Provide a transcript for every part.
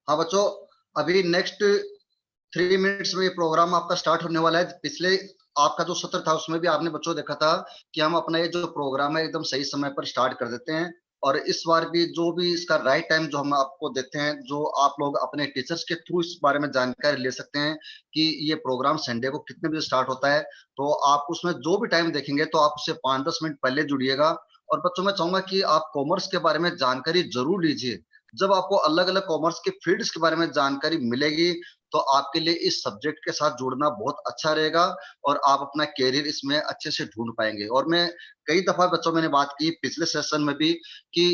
हाँ बच्चों, अभी नेक्स्ट 3 मिनट्स में ये प्रोग्राम आपका स्टार्ट होने वाला है। पिछले आपका जो सत्र था उसमें भी आपने बच्चों देखा था कि हम अपना ये जो प्रोग्राम है एकदम सही समय पर स्टार्ट कर देते हैं। और इस बार भी जो भी इसका राइट टाइम जो हम आपको देते हैं, जो आप लोग अपने टीचर्स के थ्रू इस बारे में जानकारी ले सकते हैं कि ये प्रोग्राम संडे को कितने बजे स्टार्ट होता है। तो आप उसमें जो भी टाइम देखेंगे तो आप उससे 5-10 मिनट पहले जुड़िएगा। और बच्चों, मैं चाहूंगा कि आप कॉमर्स के बारे में जानकारी जरूर लीजिए। जब आपको अलग अलग कॉमर्स के फील्ड्स के बारे में जानकारी मिलेगी तो आपके लिए इस सब्जेक्ट के साथ जुड़ना बहुत अच्छा रहेगा और आप अपना कैरियर इसमें अच्छे से ढूंढ पाएंगे। और मैं कई दफा बच्चों मैंने बात की पिछले सेशन में भी कि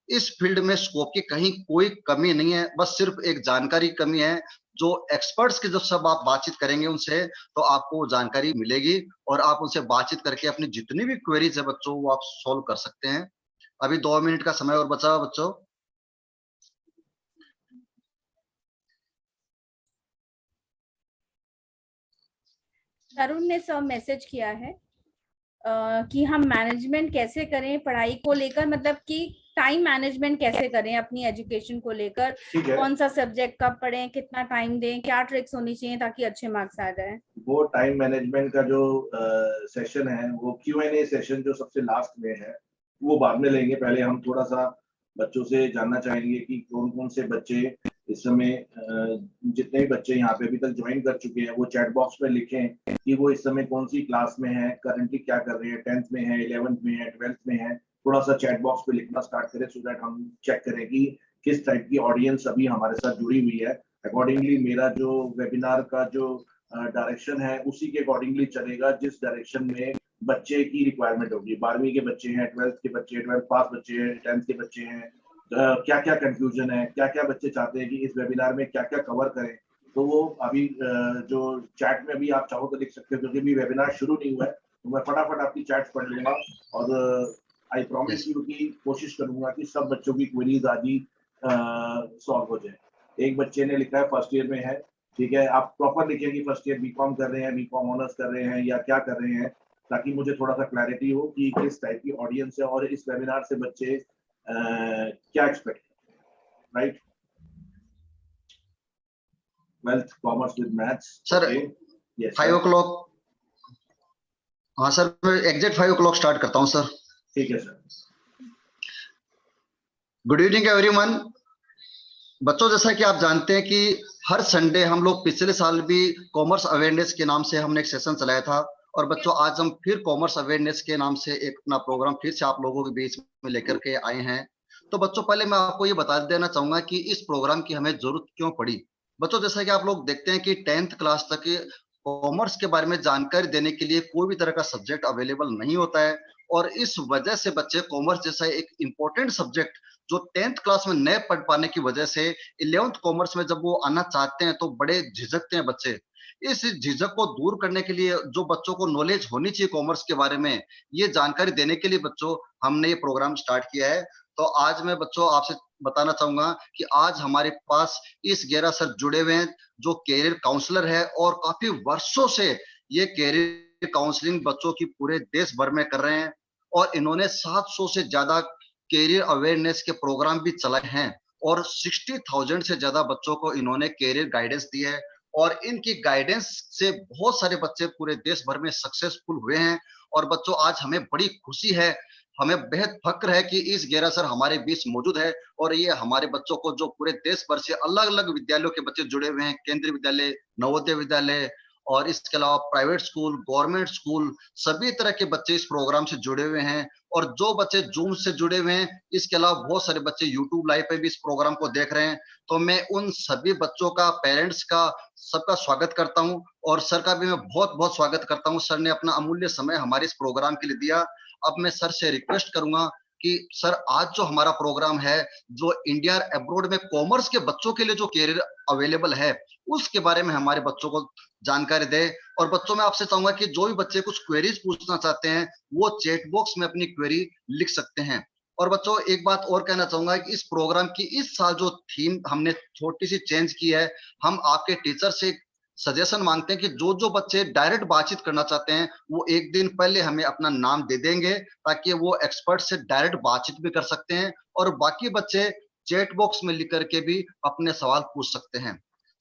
इस फील्ड में स्कोप की कहीं कोई कमी नहीं है, बस सिर्फ एक जानकारी की कमी है। जो एक्सपर्ट्स के जब सब आप बातचीत करेंगे उनसे तो आपको वो जानकारी मिलेगी और आप उनसे बातचीत करके अपनी जितनी भी क्वेरीज है बच्चों वो आप सोल्व कर सकते हैं। अभी 2 मिनट का समय और बचा हुआ बच्चों। तरुण ने सब मैसेज किया है कि हम मैनेजमेंट कैसे करें पढ़ाई को लेकर, मतलब कि टाइम मैनेजमेंट कैसे करें अपनी एजुकेशन को लेकर, कौन सा सब्जेक्ट कब पढ़ें, कितना टाइम दें, क्या ट्रिक्स होनी चाहिए ताकि अच्छे मार्क्स आ जाए। वो टाइम मैनेजमेंट का जो सेशन है वो Q&A सेशन जो सबसे लास्ट में है वो बाद में लेंगे। पहले हम थोड़ा सा बच्चों से जानना चाहेंगे कि कौन कौन से बच्चे इस समय जितने भी बच्चे यहाँ पे अभी तक ज्वाइन कर चुके हैं वो चैट बॉक्स में लिखें कि वो इस समय कौन सी क्लास में है, करंटली क्या कर रहे हैं, 10th में है, 11th में है, 12th में है। थोड़ा सा चैट बॉक्स पे लिखना स्टार्ट करें सो दैट हम चेक करें कि किस टाइप की ऑडियंस अभी हमारे साथ जुड़ी हुई है। अकॉर्डिंगली मेरा जो वेबिनार का जो डायरेक्शन है उसी के अकॉर्डिंगली चलेगा, जिस डायरेक्शन में बच्चे की रिक्वायरमेंट होगी। 12वीं के बच्चे हैं, 12th के बच्चे, 12th पास बच्चे हैं, 10th के बच्चे हैं, क्या क्या कंफ्यूजन है, क्या क्या बच्चे चाहते हैं कि इस वेबिनार में क्या क्या कवर करें। तो वो अभी जो चैट में अभी आप चाहो तो लिख सकते हो, क्योंकि अभी वेबिनार शुरू नहीं हुआ है तो मैं फटाफट आपकी चैट्स पढ़ लूंगा और आई प्रॉमिस यू की कोशिश करूंगा कि सब बच्चों की क्वेरीज आज ही सॉल्व हो जाए। एक बच्चे ने लिखा है फर्स्ट ईयर में है, ठीक है, आप प्रॉपर लिखिए कि फर्स्ट ईयर बीकॉम कर रहे हैं, बीकॉम ऑनर्स कर रहे हैं या क्या कर रहे हैं, ताकि मुझे थोड़ा सा क्लैरिटी हो कि किस टाइप की ऑडियंस है और इस वेबिनार से बच्चे क्या एक्सपेक्ट करते हैं, right. Twelfth commerce with maths sir 5 o'clock। हाँ सर, मैं एग्जैक्ट 5 o'clock स्टार्ट करता हूँ सर। ठीक है सर। Good evening everyone. बच्चों, जैसा कि आप जानते हैं कि हर संडे हम लोग पिछले साल भी कॉमर्स अवेयरनेस के नाम से हमने एक सेशन चलाया था और बच्चों आज हम फिर कॉमर्स अवेयरनेस के नाम से एक अपना प्रोग्राम फिर से आप लोगों के बीच में लेकर के आए हैं। तो बच्चों, पहले मैं आपको ये बता देना चाहूंगा कि इस प्रोग्राम की हमें जरूरत क्यों पड़ी। बच्चों, जैसा कि आप लोग देखते हैं कि 10th क्लास तक कॉमर्स के बारे में जानकारी देने के लिए कोई भी तरह का सब्जेक्ट अवेलेबल नहीं होता है और इस वजह से बच्चे कॉमर्स जैसा एक इंपॉर्टेंट सब्जेक्ट जो 10th क्लास में न पढ़ पाने की वजह से 11th कॉमर्स में जब वो आना चाहते हैं तो बड़े झिझकते हैं बच्चे। इस झिझक को दूर करने के लिए जो बच्चों को नॉलेज होनी चाहिए कॉमर्स के बारे में, ये जानकारी देने के लिए बच्चों हमने ये प्रोग्राम स्टार्ट किया है। तो आज मैं बच्चों आपसे बताना चाहूंगा कि आज हमारे पास इस 11 सर जुड़े हुए हैं जो कैरियर काउंसलर है और काफी वर्षों से ये कैरियर काउंसलिंग बच्चों की पूरे देश भर में कर रहे हैं और इन्होंने 700 से ज्यादा कैरियर अवेयरनेस के प्रोग्राम भी चलाए हैं और 60,000 से ज्यादा बच्चों को इन्होंने कैरियर गाइडेंस दी है और इनकी गाइडेंस से बहुत सारे बच्चे पूरे देश भर में सक्सेसफुल हुए हैं। और बच्चों, आज हमें बड़ी खुशी है, हमें बेहद फक्र है कि इस 11 सर हमारे बीच मौजूद है और ये हमारे बच्चों को जो पूरे देश भर से अलग अलग विद्यालयों के बच्चे जुड़े हुए हैं, केंद्रीय विद्यालय, नवोदय विद्यालय और इसके अलावा प्राइवेट स्कूल, गवर्नमेंट स्कूल, सभी तरह के बच्चे इस प्रोग्राम से जुड़े हुए हैं। और जो बच्चे जूम से जुड़े हुए हैं, इसके अलावा बहुत सारे बच्चे यूट्यूब लाइव पे भी इस प्रोग्राम को देख रहे हैं। तो मैं उन सभी बच्चों का, पेरेंट्स का, सबका स्वागत करता हूं और सर का भी मैं बहुत बहुत स्वागत करता हूं। सर ने अपना अमूल्य समय हमारे इस प्रोग्राम के लिए दिया। अब मैं सर से रिक्वेस्ट करूंगा कि सर आज जो हमारा प्रोग्राम है, जो इंडिया अब्रॉड में कॉमर्स के बच्चों के लिए जो कैरियर अवेलेबल है उसके बारे में हमारे बच्चों को जानकारी दे। और बच्चों, मैं आपसे चाहूंगा कि जो भी बच्चे कुछ क्वेरीज पूछना चाहते हैं वो चैट बॉक्स में अपनी क्वेरी लिख सकते हैं। और बच्चों, एक बात और कहना चाहूंगा कि इस प्रोग्राम की इस साल जो थीम हमने छोटी सी चेंज की है, हम आपके टीचर से सजेशन मांगते हैं कि जो जो बच्चे डायरेक्ट बातचीत करना चाहते हैं वो एक दिन पहले हमें अपना नाम दे देंगे ताकि वो एक्सपर्ट से डायरेक्ट बातचीत भी कर सकते हैं और बाकी बच्चे चैट बॉक्स में लिख करके भी अपने सवाल पूछ सकते हैं।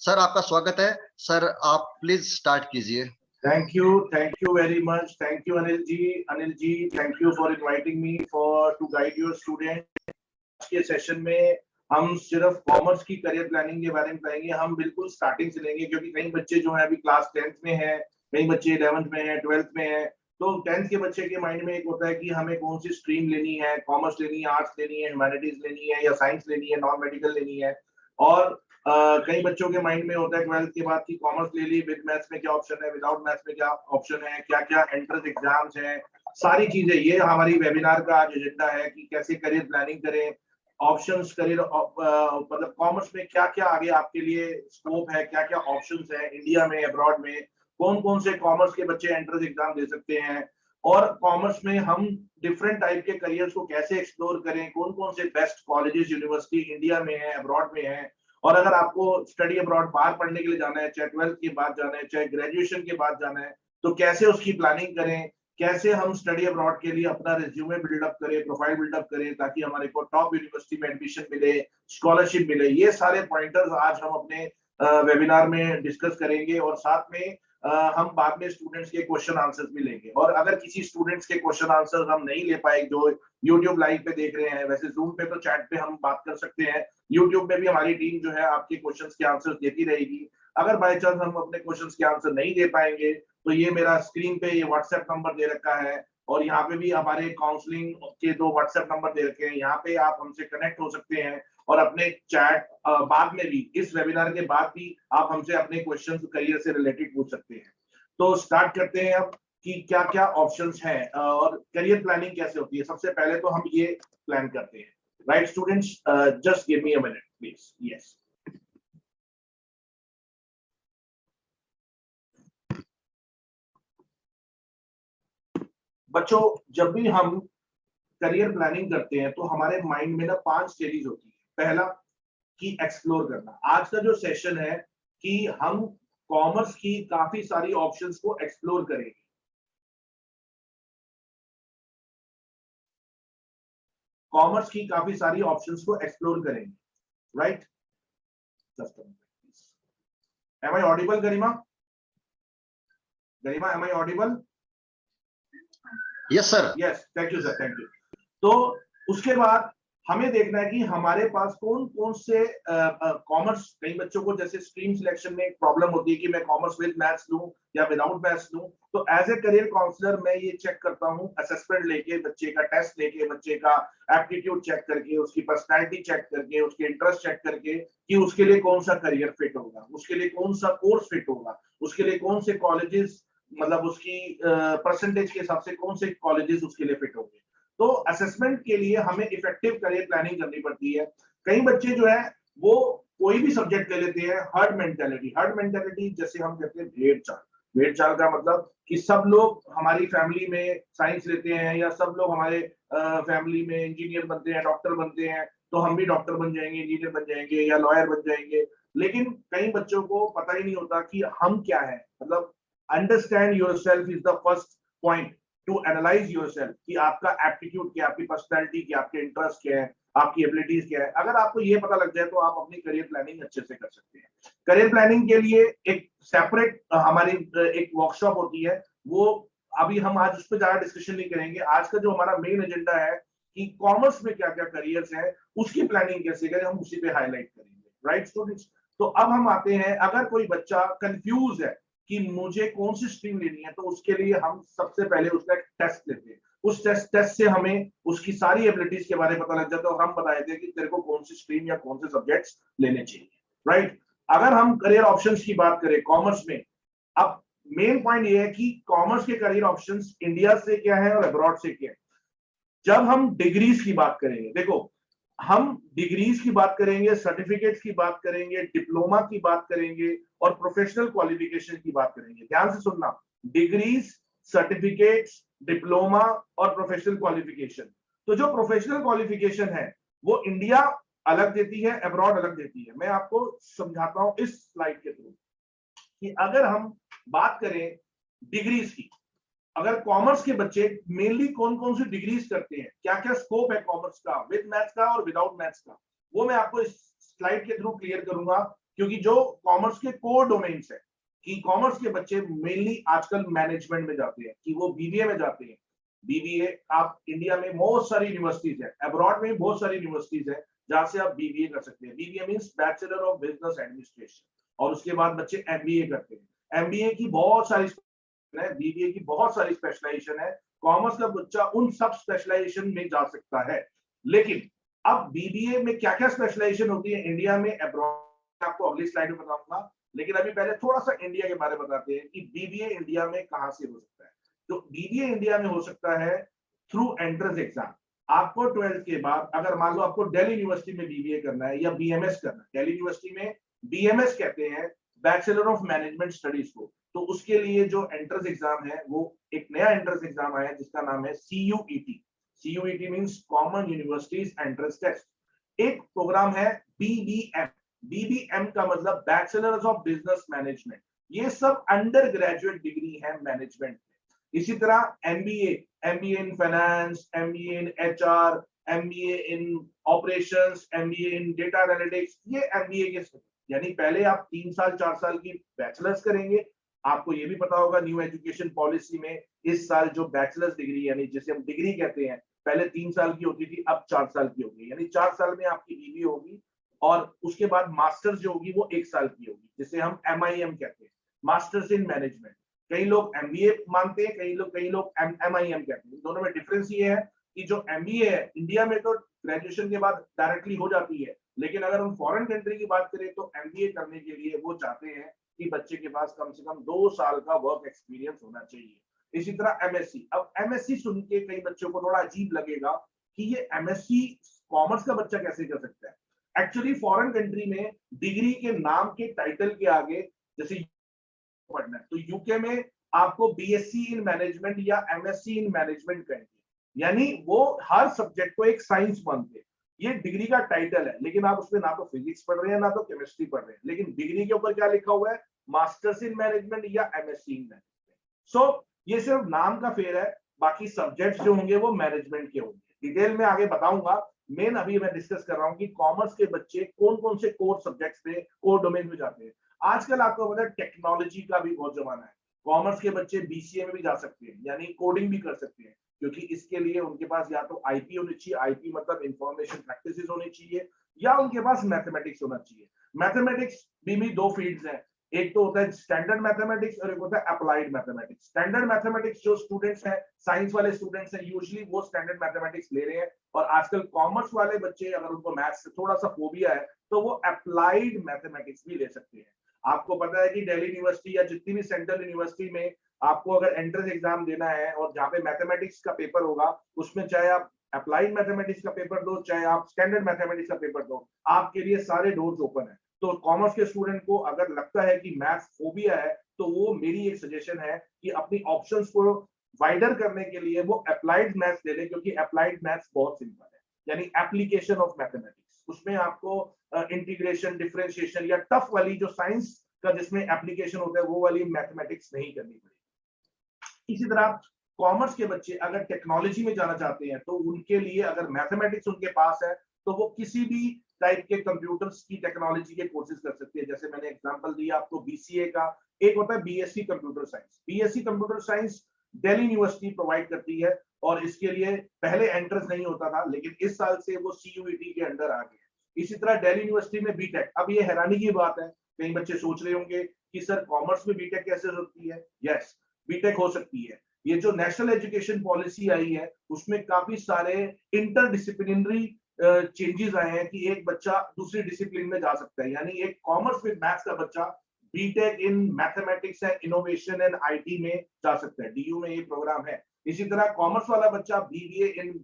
सर आपका स्वागत है। सर आप प्लीज स्टार्ट कीजिए। Thank you very much. Thank you Anil ji, thank you for inviting me for to guide your student. आज के सेशन में हम सिर्फ कॉमर्स की करियर प्लानिंग के बारे में बताएंगे। हम बिल्कुल स्टार्टिंग से लेंगे, क्योंकि कई बच्चे जो है अभी क्लास 10th में है, कई बच्चे 11th में है, 12th में है। तो 10th के बच्चे के माइंड में एक होता है कि हमें कौन सी स्ट्रीम लेनी है, कॉमर्स लेनी है, आर्ट्स लेनी है, ह्यूमैनिटीज लेनी है या साइंस लेनी है, नॉन मेडिकल लेनी है। और कई बच्चों के माइंड में होता है 12th के बाद की कॉमर्स ले ली, विद मैथ्स में क्या ऑप्शन है, विदाउट मैथ्स में क्या ऑप्शन है, क्या क्या एंट्रेंस एग्जाम्स हैं, सारी चीजें। ये हमारी वेबिनार का आज एजेंडा है कि कैसे करियर प्लानिंग करें, ऑप्शंस करियर, मतलब कॉमर्स में क्या क्या आगे आपके लिए स्कोप है, क्या क्या ऑप्शंस है इंडिया में, अब्रॉड में, कौन कौन से कॉमर्स के बच्चे एंट्रेंस एग्जाम दे सकते हैं, और कॉमर्स में हम डिफरेंट टाइप के करियर्स को कैसे एक्सप्लोर करें, कौन कौन से बेस्ट कॉलेजेस यूनिवर्सिटी इंडिया में है, अब्रॉड में है। और अगर आपको स्टडी अब्रॉड बाहर पढ़ने के लिए जाना है, चाहे 12th के बाद जाना है, चाहे ग्रेजुएशन के बाद जाना है, तो कैसे उसकी प्लानिंग करें, कैसे हम स्टडी अब्रॉड के लिए अपना रिज्यूमे बिल्डअप करें, प्रोफाइल बिल्डअप करें, ताकि हमारे को टॉप यूनिवर्सिटी में एडमिशन मिले, स्कॉलरशिप मिले। ये सारे पॉइंटर्स आज हम अपने वेबिनार में डिस्कस करेंगे, और साथ में हम बाद में स्टूडेंट्स के क्वेश्चन आंसर्स भी लेंगे। और अगर किसी स्टूडेंट्स के क्वेश्चन आंसर्स हम नहीं ले पाए, जो यूट्यूब लाइव पे देख रहे हैं, वैसे जूम पे तो चैट पे हम बात कर सकते हैं, यूट्यूब में भी हमारी टीम जो है आपके क्वेश्चंस के आंसर्स देती रहेगी। अगर बाय चांस हम अपने क्वेश्चंस के आंसर नहीं दे पाएंगे, तो ये मेरा स्क्रीन पे ये व्हाट्सएप नंबर दे रखा है, और यहाँ पे भी हमारे काउंसलिंग के 2 व्हाट्सएप नंबर दे रखे हैं। यहाँ पे आप हमसे कनेक्ट हो सकते हैं, और अपने चैट बाद में भी, इस वेबिनार के बाद भी आप हमसे अपने क्वेश्चंस करियर से रिलेटेड पूछ सकते हैं। तो स्टार्ट करते हैं अब कि क्या क्या ऑप्शंस हैं और करियर प्लानिंग कैसे होती है। सबसे पहले तो हम ये प्लान करते हैं, right students? Just give me a minute please. Yes, बच्चों, जब भी हम करियर प्लानिंग करते हैं तो हमारे माइंड में ना 5 स्टेजेस होती है। पहला कि एक्सप्लोर करना। आज का जो सेशन है कि हम कॉमर्स की काफी सारी ऑप्शंस को एक्सप्लोर करेंगे। कॉमर्स की काफी सारी ऑप्शंस को एक्सप्लोर करेंगे, right? Am I audible Garima? Garima, am I audible? Yes sir. Yes, thank you sir, thank you. तो उसके बाद हमें देखना है कि हमारे पास कौन कौन से कॉमर्स, कई बच्चों को जैसे स्ट्रीम सिलेक्शन में एक प्रॉब्लम होती है कि मैं कॉमर्स विद मैथ्स लूं या विदाउट मैथ्स लूं। तो एज ए करियर काउंसलर मैं ये चेक करता हूं, असेसमेंट लेके, बच्चे का टेस्ट लेके, बच्चे का एप्टीट्यूड चेक करके, उसकी पर्सनैलिटी चेक करके, उसके इंटरेस्ट चेक करके कि उसके लिए कौन सा करियर फिट होगा, उसके लिए कौन सा कोर्स फिट होगा, उसके लिए कौन से कॉलेजेस, मतलब उसकी परसेंटेज के हिसाब से कौन से कॉलेजेस उसके लिए फिट होंगे। तो असेसमेंट के लिए हमें इफेक्टिव करियर प्लानिंग करनी पड़ती है। कई बच्चे जो है वो कोई भी सब्जेक्ट ले लेते हैं, हर्ड मेंटालिटी। हर्ड मेंटालिटी जैसे हम कहते हैं भेड़ चाल। भेड़ चाल का मतलब कि सब लोग हमारी फैमिली में साइंस लेते हैं, या सब लोग हमारे फैमिली में इंजीनियर बनते हैं, डॉक्टर बनते हैं, तो हम भी डॉक्टर बन जाएंगे, इंजीनियर बन जाएंगे या लॉयर बन जाएंगे। लेकिन कई बच्चों को पता ही नहीं होता कि हम क्या है। मतलब understand yourself is the first point two analyse yourself, कि आपका एप्टीट्यूड क्या, आपकी पर्सनैलिटी क्या, आपके इंटरेस्ट क्या है, आपकी एबिलिटीज क्या है। अगर आपको ये पता लग जाए तो आप अपनी करियर प्लानिंग अच्छे से कर सकते हैं। करियर प्लानिंग के लिए एक सेपरेट हमारी एक वर्कशॉप होती है, वो अभी हम आज उस पर ज्यादा डिस्कशन नहीं करेंगे। आज का जो हमारा मेन एजेंडा है कि कॉमर्स में क्या क्या करियर्स है, उसकी प्लानिंग कैसे करें, हम उसी पे हाईलाइट करेंगे, राइट स्टूडेंट्स? तो अब हम आते हैं, अगर कोई बच्चा कंफ्यूज है कि मुझे कौन सी स्ट्रीम लेनी है, तो उसके लिए हम सबसे पहले उसका एक टेस्ट लेते हैं। उस टेस्ट से हमें उसकी सारी एबिलिटीज के बारे में पता लग जाता है, और हम बता देते हैं कि तेरे को कौन सी स्ट्रीम या कौन से सब्जेक्ट्स लेने चाहिए, राइट? अगर हम करियर ऑप्शंस की बात करें कॉमर्स में, अब मेन पॉइंट ये है कि कॉमर्स के करियर ऑप्शंस इंडिया से क्या है और अब्रॉड से क्या है। जब हम डिग्रीज की बात करेंगे, देखो हम डिग्रीज की बात करेंगे, सर्टिफिकेट्स की बात करेंगे, डिप्लोमा की बात करेंगे, और प्रोफेशनल क्वालिफिकेशन की बात करेंगे। ध्यान से सुनना, डिग्रीज, सर्टिफिकेट्स, डिप्लोमा और प्रोफेशनल क्वालिफिकेशन। तो जो प्रोफेशनल क्वालिफिकेशन है वो इंडिया अलग देती है, अब्रॉड अलग देती है। मैं आपको समझाता हूं इस स्लाइड के थ्रू कि अगर हम बात करें डिग्रीज की, अगर कॉमर्स के बच्चे मेनली कौन कौन सी डिग्रीज करते हैं, क्या क्या स्कोप है कॉमर्स का, विद मैथ्स का और विदाउट मैथ्स का। वो मैं आपको इस स्लाइड के थ्रू क्लियर करूंगा, क्योंकि जो कॉमर्स के कोर डोमेन्स है कि कॉमर्स के बच्चे मेनली आजकल मैनेजमेंट में जाते हैं, कि वो बीबीए में जाते हैं। बीबीए आप इंडिया में बहुत सारी यूनिवर्सिटीज है, अब्रॉड में बहुत सारी यूनिवर्सिटीज है जहां से आप बीबीए कर सकते हैं। BBA means bachelor of business administration, और उसके बाद बच्चे एमबीए करते हैं। एमबीए की बहुत सारी है, बीबीए की बहुत सारी स्पेशलाइजेशन है। कॉमर्स का बच्चा उन सब स्पेशलाइजेशन में जा सकता है। लेकिन अब बीबीए में क्या क्या स्पेशलाइजेशन होती है इंडिया में, अब्रॉड, आपको अगली स्लाइड में बताऊंगा। लेकिन अभी पहले थोड़ा सा इंडिया के बारे में बताते हैं कि बीबीए इंडिया में कहां से हो सकता है। तो बीबीए इंडिया में हो सकता है थ्रू एंट्रेंस एग्जाम। आपको 12th के बाद अगर मान लो आपको दिल्ली यूनिवर्सिटी में बीबीए करना है या बीएमएस करना है, दिल्ली यूनिवर्सिटी में बीएमएस कहते हैं, बैचलर ऑफ मैनेजमेंट स्टडीज को, तो उसके लिए जो एंट्रेंस एग्जाम है वो एक नया एंट्रेंस एग्जाम आया जिसका नाम है CUET. CUET means common universities entrance test. एक प्रोग्राम है बीबीएम। बीबीएम का मतलब बैचलर्स ऑफ बिजनेस मैनेजमेंट। ये सब अंडर ग्रेजुएट डिग्री है मैनेजमेंट में। इसी तरह MBA, MBA in finance, MBA in HR, MBA in operations, MBA in data analytics, ये एमबीए के, यानी पहले आप 3 साल 4 साल की बैचलर्स करेंगे। आपको ये भी पता होगा न्यू एजुकेशन पॉलिसी में इस साल जो बैचलर्स डिग्री यानी जिसे हम डिग्री कहते हैं, पहले 3 साल की होती थी, अब 4 साल की होगी, यानी 4 साल में आपकी बीबीए होगी। और उसके बाद मास्टर्स जो होगी वो 1 साल की होगी, जिसे हम एमआईएम कहते हैं, मास्टर्स इन मैनेजमेंट। कई लोग एमबीए मानते हैं, कई लोग एमआईएम कहते हैं। दोनों में डिफरेंस ये है कि जो एमबीए है इंडिया में तो ग्रेजुएशन के बाद डायरेक्टली हो जाती है, लेकिन अगर हम फॉरेन कंट्री की बात करें तो एमबीए करने के लिए वो चाहते हैं कि बच्चे के पास कम से कम 2 साल का वर्क एक्सपीरियंस होना चाहिए। इसी तरह एमएससी। अब एमएससी सुन के कई बच्चों को थोड़ा अजीब लगेगा कि ये एमएससी कॉमर्स का बच्चा कैसे कर सकता है। एक्चुअली फॉरेन कंट्री में डिग्री के नाम के टाइटल के आगे जैसे पढ़ना है तो यूके में आपको बीएससी इन मैनेजमेंट या एमएससी इन मैनेजमेंट कहेंगे, यानी वो हर सब्जेक्ट को एक साइंस मानते हैं। ये डिग्री का टाइटल है, लेकिन आप उसमें ना तो फिजिक्स पढ़ रहे हैं ना तो केमिस्ट्री पढ़ रहे हैं, लेकिन डिग्री के ऊपर क्या लिखा हुआ है, मास्टर्स इन मैनेजमेंट या एमएससी इन मैनेजमेंट। सो ये सिर्फ नाम का फेर है, बाकी सब्जेक्ट्स जो होंगे वो मैनेजमेंट के होंगे। डिटेल में आगे बताऊंगा। मेन अभी मैं डिस्कस कर रहा हूँ कि कॉमर्स के बच्चे कौन कौन से कोर सब्जेक्ट्स में, कोर डोमेन में जाते हैं। आजकल आपको पता है टेक्नोलॉजी का भी बहुत जमाना है। कॉमर्स के बच्चे बीसीए में भी जा सकते हैं, यानी कोडिंग भी कर सकते हैं, क्योंकि इसके लिए उनके पास या तो आईपी होनी चाहिए, आईपी मतलब इंफॉर्मेशन प्रैक्टिसेस होनी चाहिए, या उनके पास मैथमेटिक्स होना चाहिए। मैथमेटिक्स भी 2 फील्ड्स हैं, एक तो होता है स्टैंडर्ड मैथमेटिक्स और एक होता है अप्लाइड मैथमेटिक्स। स्टैंडर्ड मैथमेटिक्स जो स्टूडेंट्स हैं, साइंस वाले स्टूडेंट्स हैं, यूजुअली वो स्टैंडर्ड मैथमेटिक्स ले रहे हैं। और आजकल कॉमर्स वाले बच्चे अगर उनको मैथ्स से थोड़ा सा फोबिया है तो वो अप्लाइड मैथमेटिक्स भी ले सकते हैं। आपको पता है कि दिल्ली यूनिवर्सिटी या जितनी भी सेंट्रल यूनिवर्सिटी में आपको अगर एंट्रेंस एग्जाम देना है और जहाँ पे मैथमेटिक्स का पेपर होगा, उसमें चाहे आप अप्लाइड मैथमेटिक्स का पेपर दो, चाहे आप स्टैंडर्ड मैथमेटिक्स का पेपर दो, आपके लिए सारे डोर्स ओपन है। तो कॉमर्स के स्टूडेंट को अगर लगता है कि मैथ्स फोबिया है, तो वो मेरी एक सजेशन है कि अपनी ऑप्शंस को वाइडर करने के लिए वो अप्लाइड मैथ्स ले ले, क्योंकि अप्लाइड मैथ्स बहुत सिंपल है, यानी एप्लीकेशन ऑफ मैथमेटिक्स। उसमें आपको इंटीग्रेशन, डिफरेंशिएशन या टफ वाली जो साइंस का जिसमें एप्लीकेशन होता है वो वाली मैथमेटिक्स नहीं करनी पड़ेगी। इसी तरह कॉमर्स के बच्चे अगर टेक्नोलॉजी में जाना चाहते हैं तो उनके लिए अगर मैथमेटिक्स उनके पास है तो वो किसी भी टाइप के कंप्यूटर्स की टेक्नोलॉजी के कोर्सेज कर सकते हैं। जैसे मैंने एग्जांपल दिया आपको बीसीए का, एक होता है BSc computer science. BSc computer science Delhi university provide करती है और इसके लिए पहले एंट्रेंस नहीं होता था, लेकिन इस साल से वो सीयूईटी के अंडर आ गया। इसी तरह दिल्ली यूनिवर्सिटी में बीटेक। अब ये हैरानी की बात है, कई बच्चे सोच रहे होंगे कि सर कॉमर्स में बीटेक कैसे हो सकती है। यस, बीटेक हो सकती है। ये जो नेशनल एजुकेशन पॉलिसी आई है उसमें काफी सारे इंटरडिसिप्लिनरी चेंजेस आए हैं कि एक बच्चा दूसरी डिसिप्लिन में जा सकता है, यानी एक कॉमर्स विद मैथ्स का बच्चा BTech in mathematics and innovation and IT में जा सकता है। डीयू में ये प्रोग्राम है। इसी तरह कॉमर्स वाला बच्चा BBA in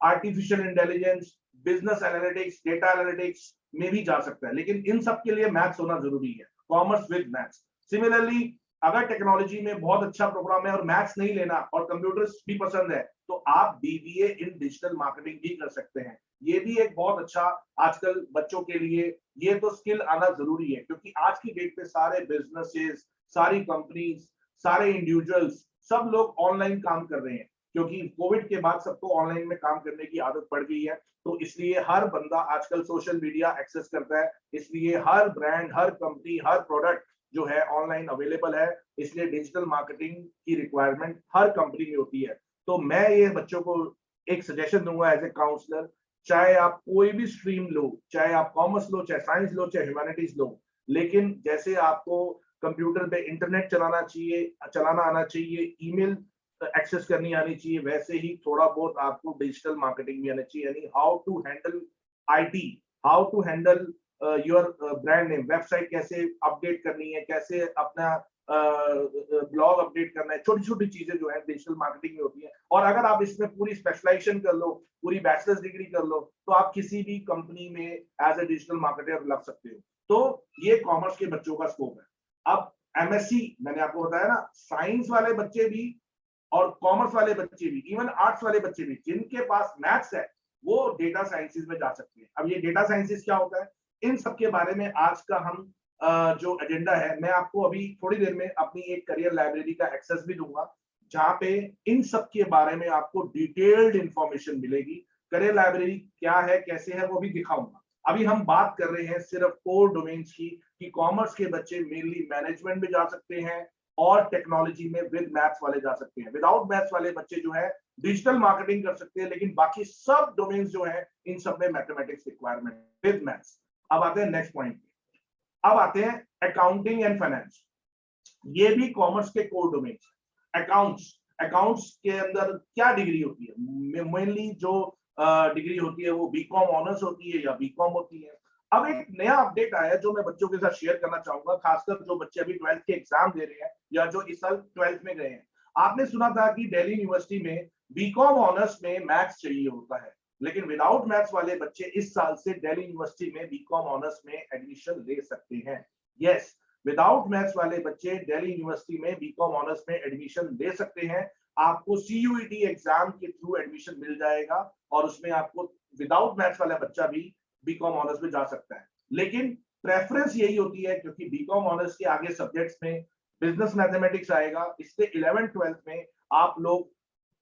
artificial intelligence, business analytics, data analytics में भी जा सकता है, लेकिन इन सब के लिए मैथ्स होना जरूरी है, कॉमर्स विद मैथ्स। सिमिलरली अगर टेक्नोलॉजी में बहुत अच्छा प्रोग्राम है और मैथ्स नहीं लेना और कंप्यूटर्स भी पसंद है तो आप बीबीए इन डिजिटल मार्केटिंग भी कर सकते हैं। ये भी एक बहुत अच्छा आजकल बच्चों के लिए ये तो स्किल आना जरूरी है, क्योंकि आज की डेट पे सारे बिजनेसेस, सारी कंपनीज, सारे इंडिविजुअल्स, सब लोग ऑनलाइन काम कर रहे हैं। क्योंकि कोविड के बाद सबको ऑनलाइन में काम करने की आदत पड़ गई है। तो इसलिए हर बंदा आजकल सोशल मीडिया एक्सेस करता है, इसलिए हर ब्रांड, हर कंपनी, हर प्रोडक्ट जो है ऑनलाइन अवेलेबल है। इसलिए डिजिटल मार्केटिंग की रिक्वायरमेंट हर कंपनी में होती है। तो मैं ये बच्चों को एक सजेशन दूंगा एज ए काउंसलर, चाहे आप कोई भी स्ट्रीम लो, चाहे आप कॉमर्स लो, चाहे साइंस लो, चाहे ह्यूमैनिटीज लो, लेकिन जैसे आपको कंप्यूटर पे इंटरनेट चलाना आना चाहिए, ईमेल एक्सेस करनी आनी चाहिए, वैसे ही थोड़ा बहुत आपको डिजिटल मार्केटिंग भी आना चाहिए। यानी how to handle IT, how to handle your brand name, website कैसे अपडेट करनी है, कैसे अपना ब्लॉग अपडेट करना है, छोटी छोटी चीजें जो है डिजिटल मार्केटिंग में होती है। और अगर आप इसमें पूरी स्पेशलाइजेशन कर लो, पूरी बैचलर्स डिग्री कर लो, तो आप किसी भी कंपनी में एज ए डिजिटल मार्केटर लग सकते हो। तो ये कॉमर्स के बच्चों का स्कोप है। अब एमएससी मैंने आपको बताया ना, साइंस वाले बच्चे भी और कॉमर्स वाले बच्चे भी, इवन आर्ट्स वाले बच्चे भी, जिनके पास मैथ्स है वो डेटा साइंसेस में जा सकते हैं। अब ये डेटा साइंसेस क्या होता है, इन सब के बारे में आज का हम जो एजेंडा है, मैं आपको अभी थोड़ी देर में अपनी एक करियर लाइब्रेरी का एक्सेस भी दूंगा, जहां पे इन सब के बारे में आपको डिटेल्ड इंफॉर्मेशन मिलेगी। करियर लाइब्रेरी क्या है, कैसे है, वो भी दिखाऊंगा। अभी हम बात कर रहे हैं सिर्फ कोर डोमेन्स की, कि कॉमर्स के बच्चे मेनली मैनेजमेंट में जा सकते हैं और टेक्नोलॉजी में विद मैथ्स वाले जा सकते हैं। विदाउट मैथ्स वाले बच्चे जो है डिजिटल मार्केटिंग कर सकते हैं, लेकिन बाकी सब डोमेन्स जो है इन सब में मैथमेटिक्स रिक्वायरमेंट विद मैथ्स। अब आते हैं नेक्स्ट पॉइंट पे, अब आते हैं अकाउंटिंग एंड फाइनेंस। ये भी कॉमर्स के कोर डोमेन्स। अकाउंट्स के अंदर क्या डिग्री होती है, मेनली जो डिग्री होती है वो बीकॉम ऑनर्स होती है या बीकॉम होती है। अब एक नया अपडेट आया है जो मैं बच्चों के साथ शेयर करना चाहूंगा, खासकर जो बच्चे अभी 12th के एग्जाम दे रहे हैं या जो इस साल 12th में गए हैं। आपने सुना था कि दिल्ली यूनिवर्सिटी में बीकॉम ऑनर्स में मैथ्स चाहिए होता है, लेकिन विदाउट मैथ्स वाले बच्चे इस साल से दिल्ली यूनिवर्सिटी में बीकॉम ऑनर्स में एडमिशन ले सकते हैं। यस, विदाउट मैथ्स वाले बच्चे दिल्ली यूनिवर्सिटी में बीकॉम ऑनर्स में एडमिशन ले सकते हैं। आपको सीयूईटी एग्जाम के थ्रू एडमिशन मिल जाएगा और उसमें आपको विदाउट मैथ्स वाला बच्चा भी बीकॉम ऑनर्स में जा सकता है। लेकिन प्रेफरेंस यही होती है क्योंकि बीकॉम ऑनर्स के आगे सब्जेक्ट्स में बिजनेस मैथमेटिक्स आएगा, इसलिए 11th 12th में आप लोग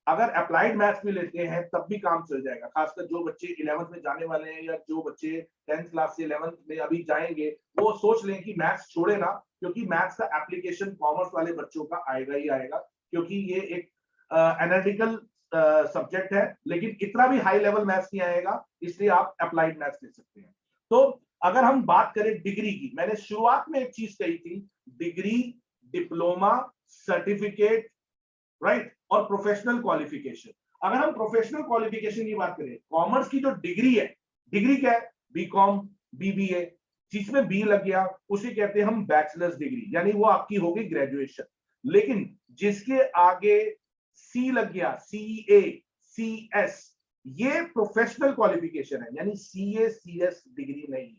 अगर अप्लाइड मैथ्स भी लेते हैं तब भी काम चल जाएगा। खासकर जो बच्चे 11th में जाने वाले हैं या जो बच्चे 10th क्लास से 11th में अभी जाएंगे, वो सोच लें कि मैथ्स छोड़े ना, क्योंकि मैथ्स का एप्लीकेशन कॉमर्स वाले बच्चों का आएगा ही आएगा, क्योंकि ये एक एनालिटिकल सब्जेक्ट है, लेकिन इतना भी हाई लेवल मैथ्स नहीं आएगा, इसलिए आप अप्लाइड मैथ्स ले सकते हैं। तो अगर हम बात करें डिग्री की, मैंने शुरुआत में एक चीज कही थी, डिग्री, डिप्लोमा, सर्टिफिकेट, राइट, और प्रोफेशनल क्वालिफिकेशन। अगर हम प्रोफेशनल क्वालिफिकेशन की बात करें, कॉमर्स की जो डिग्री है, डिग्री क्या है, बीकॉम, बीबीए, जिसमें बी लग गया उसे कहते हैं हम बैचलर्स डिग्री, यानी वो आपकी हो गई ग्रेजुएशन। लेकिन जिसके आगे सी लग गया, सीए, सीएस, ये प्रोफेशनल क्वालिफिकेशन है, यानी सीए सीएस डिग्री नहीं।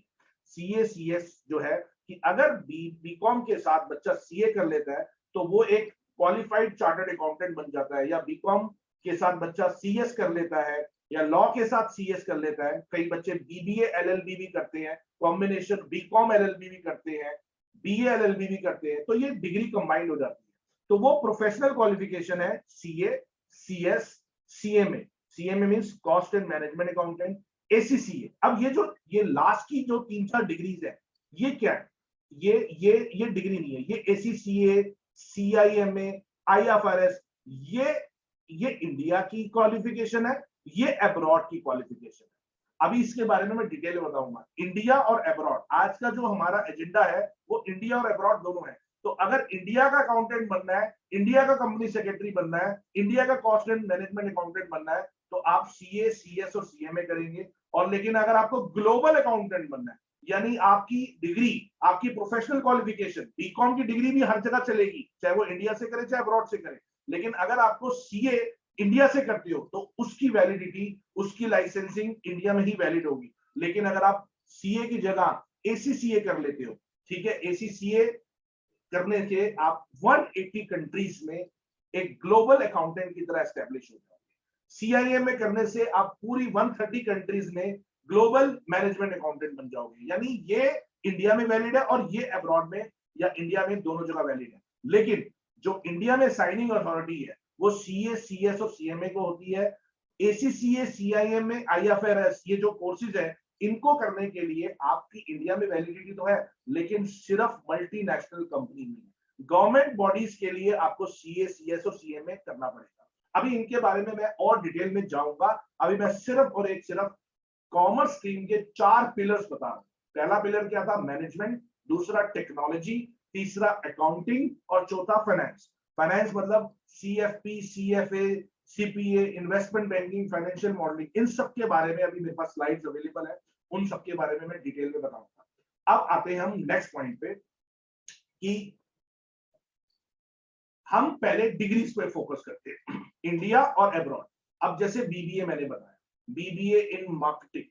सीए सीएस जो है कि अगर बीकॉम के साथ बच्चा सीए कर लेता है तो वो एक क्वालिफाइड चार्टर्ड अकाउंटेंट बन जाता है, या बीकॉम के साथ बच्चा सीएस कर लेता है या लॉ के साथ सीएस कर लेता है। कई बच्चे बीबीए एलएलबी भी करते हैं, कॉम्बिनेशन बीकॉम एलएलबी भी करते हैं, बीए एलएलबी भी करते हैं, तो ये डिग्री कंबाइंड हो जाती है। तो वो प्रोफेशनल क्वालिफिकेशन है CA, CS, CMA. CMA means cost and management accountant, ACCA. अब ये लास्ट की जो 3-4 डिग्रीज है, ये क्या है, ये डिग्री नहीं है, ये एसीसीए, सीआईएमए, आईएफआरएस, ये इंडिया की क्वालिफिकेशन है, ये अब्रॉड की क्वालिफिकेशन है। अभी इसके बारे में मैं डिटेल में बताऊंगा। इंडिया और अब्रॉड, आज का जो हमारा एजेंडा है वो इंडिया और अब्रॉड दोनों है। तो अगर इंडिया का अकाउंटेंट बनना है, इंडिया का कंपनी सेक्रेटरी बनना है, इंडिया का कॉस्ट एंड मैनेजमेंट अकाउंटेंट बनना है, तो आप सीए, सीएस और सीएमए करेंगे। और लेकिन अगर आपको ग्लोबल अकाउंटेंट बनना है, यानी आपकी डिग्री, आपकी प्रोफेशनल क्वालिफिकेशन, बीकॉम की डिग्री भी हर जगह चलेगी, चाहे वो इंडिया से करे चाहे अब्रॉड से करे, लेकिन अगर आपको सीए इंडिया से करते हो तो उसकी वैलिडिटी, उसकी लाइसेंसिंग इंडिया में ही वैलिड होगी। लेकिन अगर आप सीए की जगह एसीसीए कर लेते हो, ठीक है, एसीसीए करने से आप 180 कंट्रीज में एक ग्लोबल अकाउंटेंट की तरह एस्टेब्लिश हो जाओगे। सीआईएम में करने से आप पूरी 130 कंट्रीज में ग्लोबल मैनेजमेंट अकाउंटेंट बन जाओगे। यानी ये इंडिया में वैलिड है और ये अब्रॉड में या इंडिया में, दोनों जगह वैलिड है। लेकिन जो इंडिया में साइनिंग अथॉरिटी है वो CA, CS और CMA को होती है। ACCA, CIMA, IFRS ये जो कोर्सेज है, इनको करने के लिए आपकी इंडिया में वैलिडिटी तो है, लेकिन सिर्फ मल्टीनेशनल कंपनी में। गवर्नमेंट बॉडीज के लिए आपको CA, CS और CMA करना पड़ेगा। अभी इनके बारे में मैं और डिटेल में जाऊंगा। अभी मैं सिर्फ कॉमर्स स्ट्रीम के 4 पिलर्स बता रहा हूं। पहला पिलर क्या था? मैनेजमेंट, दूसरा टेक्नोलॉजी, तीसरा अकाउंटिंग और चौथा फाइनेंस। फाइनेंस मतलब CFP, CFA, CPA, investment banking, financial modelling, इन सब के बारे में अभी मेरे पास स्लाइड्स अवेलेबल है, उन सब के बारे में मैं डिटेल में बताऊंगा। अब आते हैं हम नेक्स्ट पॉइंट पे कि हम पहले डिग्रीज पे फोकस करते हैं, इंडिया और अब्रॉड। अब जैसे BBA मैंने बताया, BBA in marketing,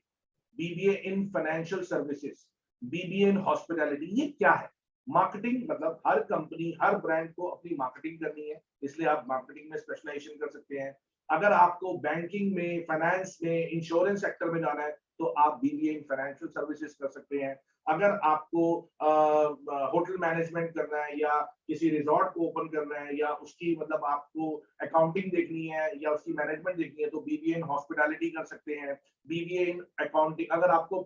BBA in financial services, BBA in hospitality. ये क्या है? मार्केटिंग मतलब हर कंपनी, हर ब्रांड को अपनी मार्केटिंग करनी है, इसलिए आप मार्केटिंग में स्पेशलाइजेशन कर सकते हैं। अगर आपको बैंकिंग में, फाइनेंस में, इंश्योरेंस सेक्टर में जाना है तो आप BBA इन फाइनेंशियल सर्विसेज कर सकते हैं। अगर आपको होटल मैनेजमेंट करना है या किसी रिजॉर्ट को ओपन करना है या उसकी मतलब आपको अकाउंटिंग देखनी है या उसकी मैनेजमेंट देखनी है तो BBA इन हॉस्पिटैलिटी कर सकते हैं। BBA इन अकाउंटिंग, अगर आपको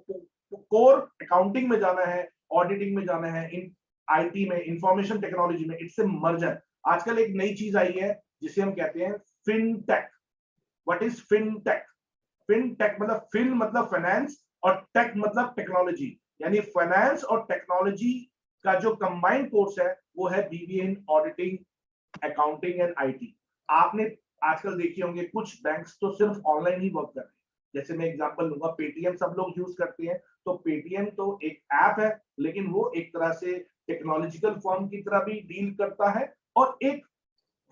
कोर अकाउंटिंग में जाना है, ऑडिटिंग में जाना है, इन IT में, इंफॉर्मेशन टेक्नोलॉजी में, इट्स ए मर्जर। आजकल एक नई चीज आई है जिसे हम कहते हैं fintech. What is fintech? Fintech मतलब फिन मतलब फाइनेंस और टेक मतलब टेक्नोलॉजी, यानी फाइनेंस और टेक्नोलॉजी का जो कंबाइंड कोर्स है वो है BBA in auditing, accounting and IT। आपने आजकल देखे होंगे कुछ बैंक्स तो सिर्फ ऑनलाइन ही वर्क कर रहे हैं। जैसे मैं एग्जांपल लूंगा, पेटीएम सब लोग यूज करते हैं, तो पेटीएम तो एक ऐप है, लेकिन वो एक तरह से टेक्नोलॉजिकल फर्म की तरह भी डील करता है और एक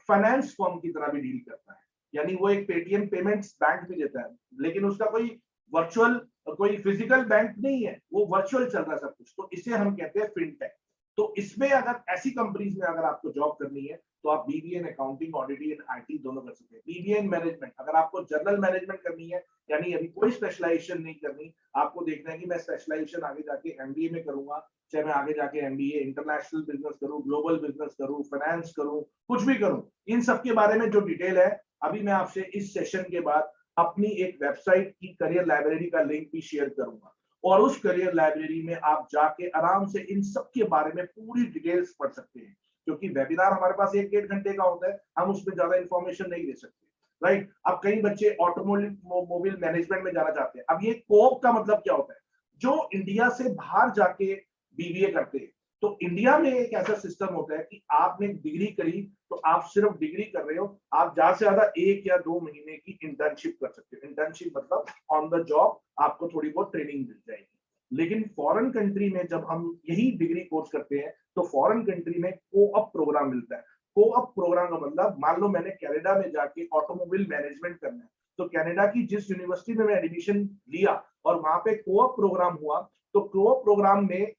फाइनेंस फर्म की तरह भी डील करता है। यानी वो एक पेटीएम पेमेंट्स बैंक भी देता है, लेकिन उसका कोई वर्चुअल, कोई फिजिकल बैंक नहीं है, वो वर्चुअल चल रहा है सब कुछ। तो इसे हम कहते हैं फिनटेक। तो इसमें अगर ऐसी कंपनीज में अगर आपको जॉब करनी है तो आप BBA in accounting, auditing and IT दोनों कर सकते हैं। BBA इन मैनेजमेंट, अगर आपको जनरल मैनेजमेंट करनी है, यानी अभी कोई स्पेशलाइजेशन नहीं करनी, आपको देखना है कि मैं स्पेशलाइजेशन आगे जाके MBA में करूंगा, चाहे मैं आगे जाके MBA इंटरनेशनल बिजनेस करूं, ग्लोबल बिजनेस करूं, फाइनेंस करूं, कुछ भी करूं, इन सब के बारे में जो डिटेल है अभी मैं आपसे इस सेशन के बाद अपनी एक वेबसाइट की करियर लाइब्रेरी का लिंक भी शेयर करूंगा, और उस करियर लाइब्रेरी में आप जाके आराम से इन सब के बारे में पूरी डिटेल्स पढ़ सकते हैं। क्योंकि वेबिनार हमारे पास 1-1.5 घंटे का होता है, हम उसमें ज्यादा इंफॉर्मेशन नहीं दे सकते, राइट। अब कई बच्चे ऑटोमोबाइल मैनेजमेंट में जाना चाहते हैं। अब ये कोप का मतलब क्या होता है? जो इंडिया से बाहर जाके BBA करते हैं, तो इंडिया में एक ऐसा सिस्टम होता है कि आपने डिग्री करी तो आप सिर्फ डिग्री कर रहे हो, आप ज्यादा से ज्यादा 1 या 2 महीने की इंटर्नशिप कर सकते हो। इंटर्नशिप मतलब ऑन द जॉब आपको थोड़ी बहुत ट्रेनिंग मिल जाएगी। लेकिन फॉरेन कंट्री में जब हम यही डिग्री कोर्स करते हैं तो फॉरेन कंट्री में को-ऑप प्रोग्राम मिलता है। को-ऑप प्रोग्राम का मतलब, मान लो मैंने कनाडा में जाके ऑटोमोबाइल मैनेजमेंट करना है, तो कनाडा की जिस यूनिवर्सिटी में मैं एडमिशन लिया और वहां पे को-ऑप प्रोग्राम हुआ, तो को-ऑप प्रोग्राम में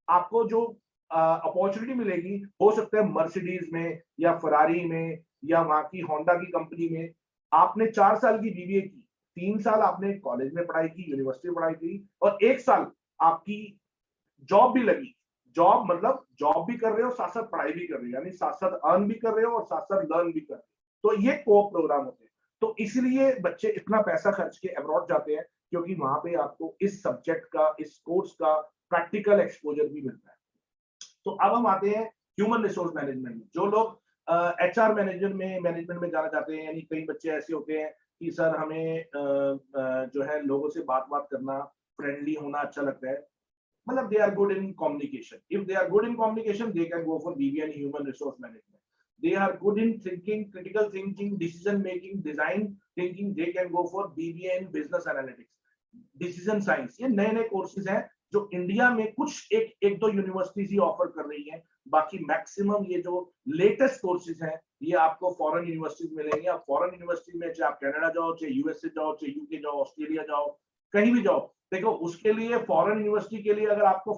आपको जो अपॉर्चुनिटी मिलेगी, हो सकता है मर्सिडीज में या फरारी में या वहां की होंडा की कंपनी में। आपने 4 साल की BBA की, 3 साल आपने कॉलेज में पढ़ाई की, यूनिवर्सिटी में पढ़ाई की, और 1 साल आपकी जॉब भी लगी। जॉब मतलब जॉब भी कर रहे हो, साथ साथ पढ़ाई भी कर रहे हो, यानी साथ साथ अर्न भी कर रहे हो और साथ साथ लर्न भी कर रहे हो। तो ये को-ऑप प्रोग्राम होते हैं। तो इसलिए बच्चे इतना पैसा खर्च के अब्रॉड जाते हैं, क्योंकि वहां पे आपको इस सब्जेक्ट का, इस कोर्स का प्रैक्टिकल एक्सपोजर भी मिलता है। तो अब हम आते हैं ह्यूमन रिसोर्स मैनेजमेंट में। जो लोग HR मैनेजमेंट में जाना चाहते हैं, यानी कई बच्चे ऐसे होते हैं कि सर हमें जो है लोगों से बात करना, फ्रेंडली होना अच्छा लगता है, मतलब they are good in communication. If they are good in communication, they can go for BBA in human resource management. They are good in thinking, critical thinking, decision making, design thinking, they can go for BBA in business analytics, decision science. ये नए नए courses हैं जो India में कुछ एक दो universities ही offer कर रही हैं। बाकी मैक्सिमम ये जो लेटेस्ट कोर्सेज हैं ये आपको फॉरेन यूनिवर्सिटीज मिलेंगे। आप फॉरेन यूनिवर्सिटी में, चाहे आप कनाडा जाओ, चाहे USA जाओ, चाहे UK जाओ, ऑस्ट्रेलिया जाओ, कहीं भी जाओ, देखो उसके लिए फॉरेन यूनिवर्सिटी के लिए अगर आपको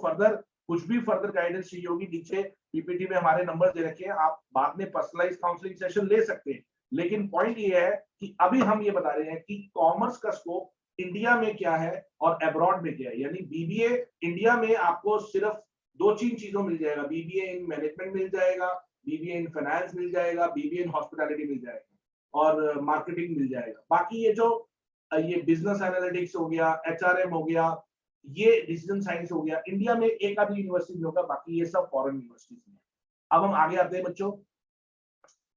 कुछ भी फर्दर गाइडेंस चाहिए होगी, नीचे PPT में हमारे नंबर दे रखे हैं, आप बाद में पर्सनलाइज काउंसलिंग सेशन ले सकते हैं। लेकिन पॉइंट ये है कि अभी हम ये बता रहे हैं कि कॉमर्स का स्कोप इंडिया में क्या है और अब्रॉड में क्या है। यानी BBA इंडिया में आपको सिर्फ 2-3 चीजों मिल जाएगा, BBA इन मैनेजमेंट मिल जाएगा, बीबीए इन फाइनेंस मिल जाएगा, बीबीए इन हॉस्पिटैलिटी मिल जाएगा और मार्केटिंग मिल जाएगा। बाकी ये बिजनेस एनालिटिक्स हो गया, एचआरएम हो गया, ये डिसीजन साइंस हो गया, इंडिया में एक आधी यूनिवर्सिटी में होगा, बाकी ये सब फॉरेन यूनिवर्सिटीज में। अब हम आगे आते हैं बच्चों,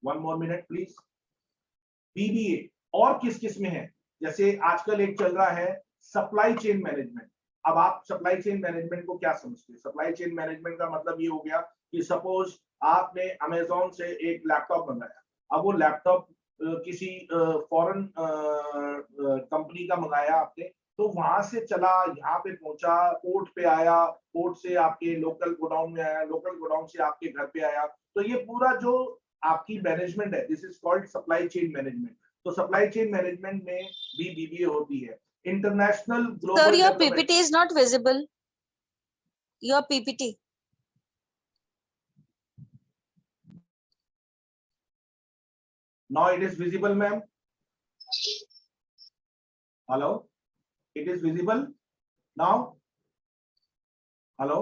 1 more minute प्लीज। बीबीए और किस किस में है, जैसे आजकल एक चल रहा है सप्लाई चेन मैनेजमेंट। अब आप सप्लाई चेन मैनेजमेंट को क्या समझते हैं? सप्लाई चेन मैनेजमेंट का मतलब ये हो गया कि सपोज आपने अमेजोन से एक लैपटॉप मंगाया, अब वो लैपटॉप किसी फॉरेन कंपनी का मंगाया आपने, तो वहां से चला, यहाँ पे पहुंचा, पोर्ट पे आया, पोर्ट से आपके लोकल गोडाउन में आया, लोकल गोडाउन से आपके घर पे आया। तो ये पूरा जो आपकी मैनेजमेंट है, this is called supply chain management. तो सप्लाई चेन मैनेजमेंट में भी बीबीए होती है। International global Sir, your PPT is not visible. Your PPT. Now it is visible, ma'am. Hello, it is visible now. Hello.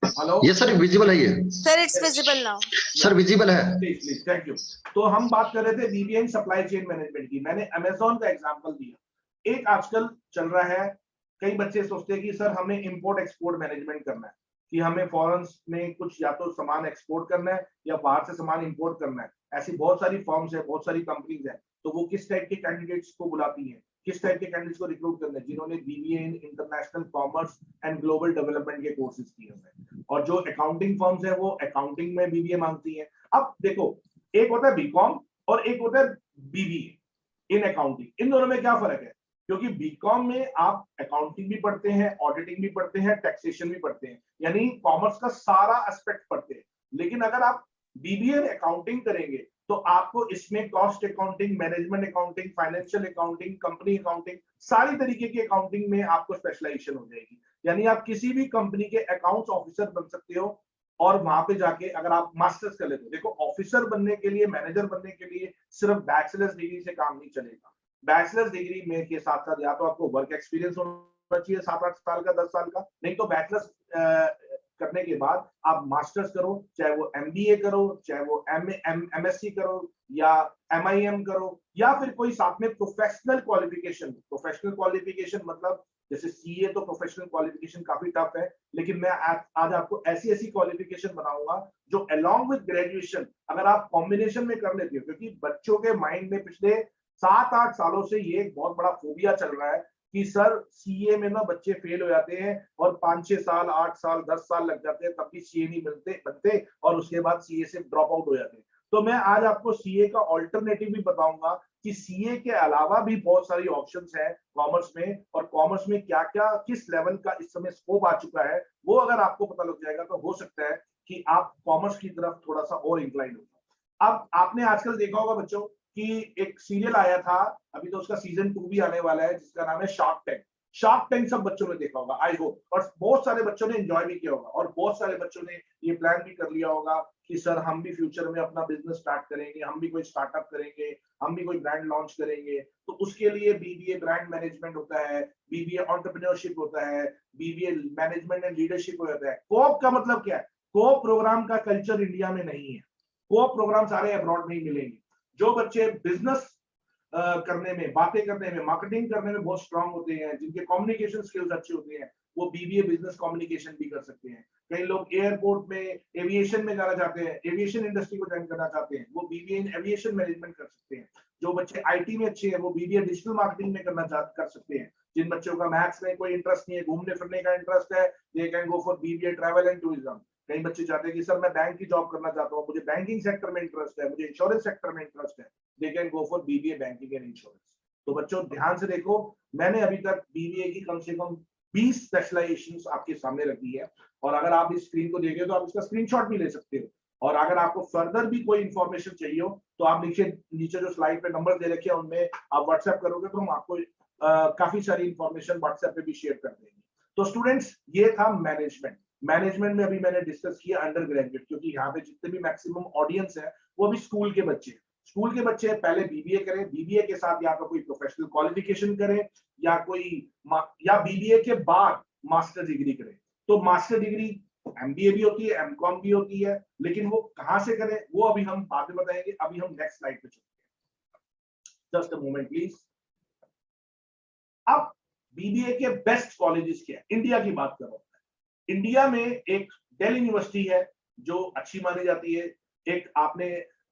Hello, ये sir visible है ये? Sir, it's visible now. Sir visible है। Please, thank you. तो हम बात कर रहे थे BBA in supply chain management की। मैंने अमेजोन का एग्जांपल दिया। एक आजकल चल रहा है, कई बच्चे सोचते हैं कि सर हमें इंपोर्ट एक्सपोर्ट मैनेजमेंट करना है, कि हमें फॉरेन में कुछ या तो सामान एक्सपोर्ट करना है या बाहर से सामान इंपोर्ट करना है। ऐसी बहुत सारी फर्म्स है, बहुत सारी कंपनीज है। तो वो किस टाइप के कैंडिडेट्स को बुलाती हैं, किस टाइप के कैंडिडेट्स को रिक्रूट करना है? जिन्होंने BBA in international commerce and global development के कोर्सेज किए हैं। और जो अकाउंटिंग फर्म्स है वो अकाउंटिंग में बीबीए मांगती हैं। अब देखो, एक होता है बीकॉम और एक होता है बीबीए इन अकाउंटिंग। इन दोनों में क्या फर्क है? क्योंकि बीकॉम में आप अकाउंटिंग भी पढ़ते हैं, ऑडिटिंग भी पढ़ते हैं, टैक्सेशन भी पढ़ते हैं, यानी कॉमर्स का सारा एस्पेक्ट पढ़ते हैं। लेकिन अगर आप बीबीए में अकाउंटिंग करेंगे तो आपको इसमें cost accounting, management accounting, financial accounting, company accounting, सारी तरीके की अकाउंटिंग में आपको स्पेशलाइजेशन हो जाएगी। यानी आप किसी भी कंपनी के अकाउंट्स ऑफिसर बन सकते हो। और वहां पे जाके अगर आप मास्टर्स कर लेते हो, देखो ऑफिसर बनने के लिए, मैनेजर बनने के लिए सिर्फ बैचलर्स डिग्री से काम नहीं चलेगा। बैचलर्स डिग्री में के साथ साथ या तो आपको वर्क एक्सपीरियंस होना चाहिए 7-8 साल का, 10 साल का, नहीं तो बैचलर्स करने के बाद आप मास्टर्स करो, चाहे वो एमबीए करो, चाहे वो एमएससी करो या एमआईएम करो, या फिर कोई साथ में प्रोफेशनल क्वालिफिकेशन। प्रोफेशनल क्वालिफिकेशन मतलब जैसे सीए, तो प्रोफेशनल क्वालिफिकेशन काफी टफ है, लेकिन मैं आज आपको ऐसी क्वालिफिकेशन बनाऊंगा जो अलोंग विद ग्रेजुएशन अगर आप कॉम्बिनेशन में कर लेते हो। क्योंकि बच्चों के माइंड में पिछले 7-8 सालों से ये एक बहुत बड़ा फोबिया चल रहा है कि सर सीए में ना बच्चे फेल हो जाते हैं और 5-6 साल, 8 साल, 10 साल लग जाते हैं, तब भी सीए नहीं बनते और उसके बाद सीए से ड्रॉप आउट हो जाते हैं। तो मैं आज आपको सीए का ऑल्टरनेटिव भी बताऊंगा कि सीए के अलावा भी बहुत सारी ऑप्शंस हैं कॉमर्स में, और कॉमर्स में क्या क्या, किस लेवल का इस समय स्कोप आ चुका है, वो अगर आपको पता लग जाएगा तो हो सकता है कि आप कॉमर्स की तरफ थोड़ा सा और इंक्लाइन हो। अब आपने आजकल देखा होगा बच्चों कि एक सीरियल आया था, अभी तो उसका सीजन 2 भी आने वाला है, जिसका नाम है शार्क टैंक। शार्क टैंक सब बच्चों ने देखा होगा, आई होप, और बहुत सारे बच्चों ने एंजॉय भी किया होगा, और बहुत सारे बच्चों ने ये प्लान भी कर लिया होगा कि सर हम भी फ्यूचर में अपना बिजनेस स्टार्ट करेंगे, हम भी कोई स्टार्टअप करेंगे, हम भी कोई ब्रांड लॉन्च करेंगे। तो उसके लिए बीबीए ब्रांड मैनेजमेंट होता है, बीबीए एंटरप्रेन्योरशिप होता है, बीबीए मैनेजमेंट एंड लीडरशिप होता है। कोऑप का मतलब क्या है? कोऑप प्रोग्राम का कल्चर इंडिया में नहीं है। कोऑप प्रोग्राम सारे अब्रॉड में ही मिलेंगे। जो बच्चे बिजनेस करने में, बातें करने में, मार्केटिंग करने में बहुत स्ट्रांग होते हैं, जिनके कम्युनिकेशन स्किल्स अच्छे होते हैं, वो बीबीए बिजनेस कम्युनिकेशन भी कर सकते हैं। कई लोग एयरपोर्ट में, एविएशन में जाना चाहते हैं, एविएशन इंडस्ट्री को ज्वाइन करना चाहते हैं, वो बीबीए इन एविएशन मैनेजमेंट कर सकते हैं। जो बच्चे आईटी में अच्छे हैं वो बीबीए डिजिटल मार्केटिंग में कर सकते हैं। जिन बच्चों का मैथ्स में कोई इंटरेस्ट नहीं है, घूमने फिरने का इंटरेस्ट है, they can go for BBA travel and tourism. कई बच्चे चाहते हैं कि सर मैं बैंक की जॉब करना चाहता हूँ, मुझे बैंकिंग सेक्टर में इंटरेस्ट है, मुझे इंश्योरेंस सेक्टर में इंटरेस्ट है, they can go for BBA banking and insurance. तो बच्चों ध्यान से देखो, मैंने अभी तक बीबीए की कम से कम 20 स्पेशलाइजेशंस आपके सामने रखी है, और अगर आप इस स्क्रीन को देखें तो आप इसका स्क्रीनशॉट भी ले सकते हो। और अगर आपको फर्दर भी कोई इंफॉर्मेशन चाहिए हो तो आप नीचे जो स्लाइड पे नंबर दे रखे हैं उनमें आप व्हाट्सएप करोगे तो हम आपको काफी सारी इंफॉर्मेशन व्हाट्सएप पे भी शेयर कर देंगे। तो स्टूडेंट्स, ये था मैनेजमेंट में अभी मैंने डिस्कस किया अंडर ग्रेजुएट, क्योंकि यहाँ पे जितने भी मैक्सिमम ऑडियंस है वो भी स्कूल के बच्चे पहले बीबीए करें, बीबीए के साथ या तो कोई प्रोफेशनल क्वालिफिकेशन करें या बीबीए के बाद मास्टर डिग्री करें। तो मास्टर डिग्री MBA भी होती है, MCOM भी होती है, लेकिन वो कहां से करें वो अभी हम बाद में बताएंगे। अभी हम नेक्स्ट स्लाइड पे चलते हैं। Just a moment please. अब BBA के बेस्ट कॉलेजेस क्या है, इंडिया की बात कर रहा हूं। इंडिया में एक दिल्ली यूनिवर्सिटी है जो अच्छी मानी जाती है। एक आपने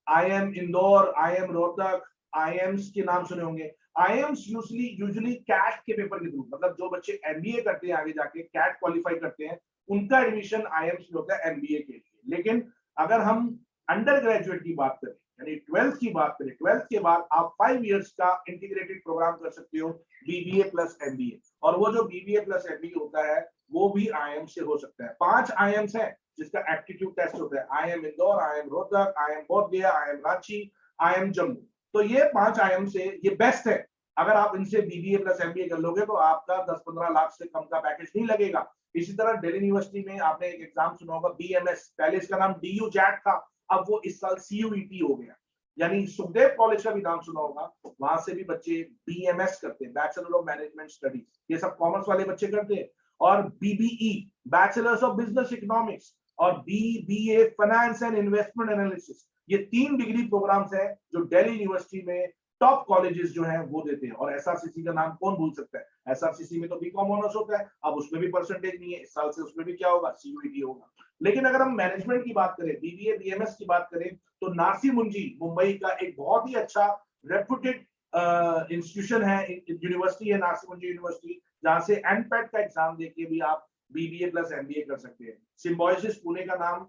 IIM Indore, IIM Rohtak, IIMs के नाम सुने होंगे। IIMs यूजुअली कैट के पेपर के थ्रू, मतलब जो बच्चे MBA करते हैं आगे जाके कैट क्वालिफाई करते हैं, उनका एडमिशन IIMs में होता है MBA के लिए। लेकिन अगर हम अंडर ग्रेजुएट की बात करें, यानी 12th की बात करें, 12th के बाद आप 5 इयर्स का इंटीग्रेटेड प्रोग्राम कर सकते हो, BBA प्लस MBA। और वो जो BBA प्लस MBA होता है वो भी IIM से हो सकता है। 5 IIMs है जिसका एप्टीट्यूड टेस्ट होता है, IIM Indore, IIM Rohtak, IIM Bodhgaya, IIM Ranchi, IIM Jammu. तो ये 5 IIM से ये बेस्ट है। अगर आप इनसे BBA प्लस MBA कर लोगे तो आपका 10-15 लाख से कम का पैकेज नहीं लगेगा। इसी तरह दिल्ली यूनिवर्सिटी में आपने एक एग्जाम सुना होगा BMS, पहले इसका नाम DU JAT था, अब वो इस साल CUET हो गया। यानी सुखदेव कॉलेज का भी नाम सुना होगा, वहां से भी बच्चे BMS करते हैं, बैचलर ऑफ मैनेजमेंट स्टडीज, ये सब कॉमर्स वाले बच्चे करते हैं। और BBE, bachelors of business economics, और BBA finance and investment analysis, ये 3 डिग्री प्रोग्राम्स है जो दिल्ली यूनिवर्सिटी में टॉप कॉलेजेस जो हैं वो देते हैं। और SRCC का नाम कौन भूल सकता है, SRCC में तो BCom ऑनर्स होता है, अब उसमें भी परसेंटेज नहीं है, इस साल से उसमें भी क्या होगा, CUET होगा। लेकिन अगर हम मैनेजमेंट की बात करें, BBA BMS की बात करें, तो नार्सी मुंजी मुंबई का एक बहुत ही अच्छा रेप्यूटेड इंस्टीट्यूशन है, यूनिवर्सिटी है नार्सी मुंजी यूनिवर्सिटी, जहां से NPAT का एग्जाम देके भी आप BBA प्लस MBA कर सकते हैं। सिम्बोयसिस पुणे का नाम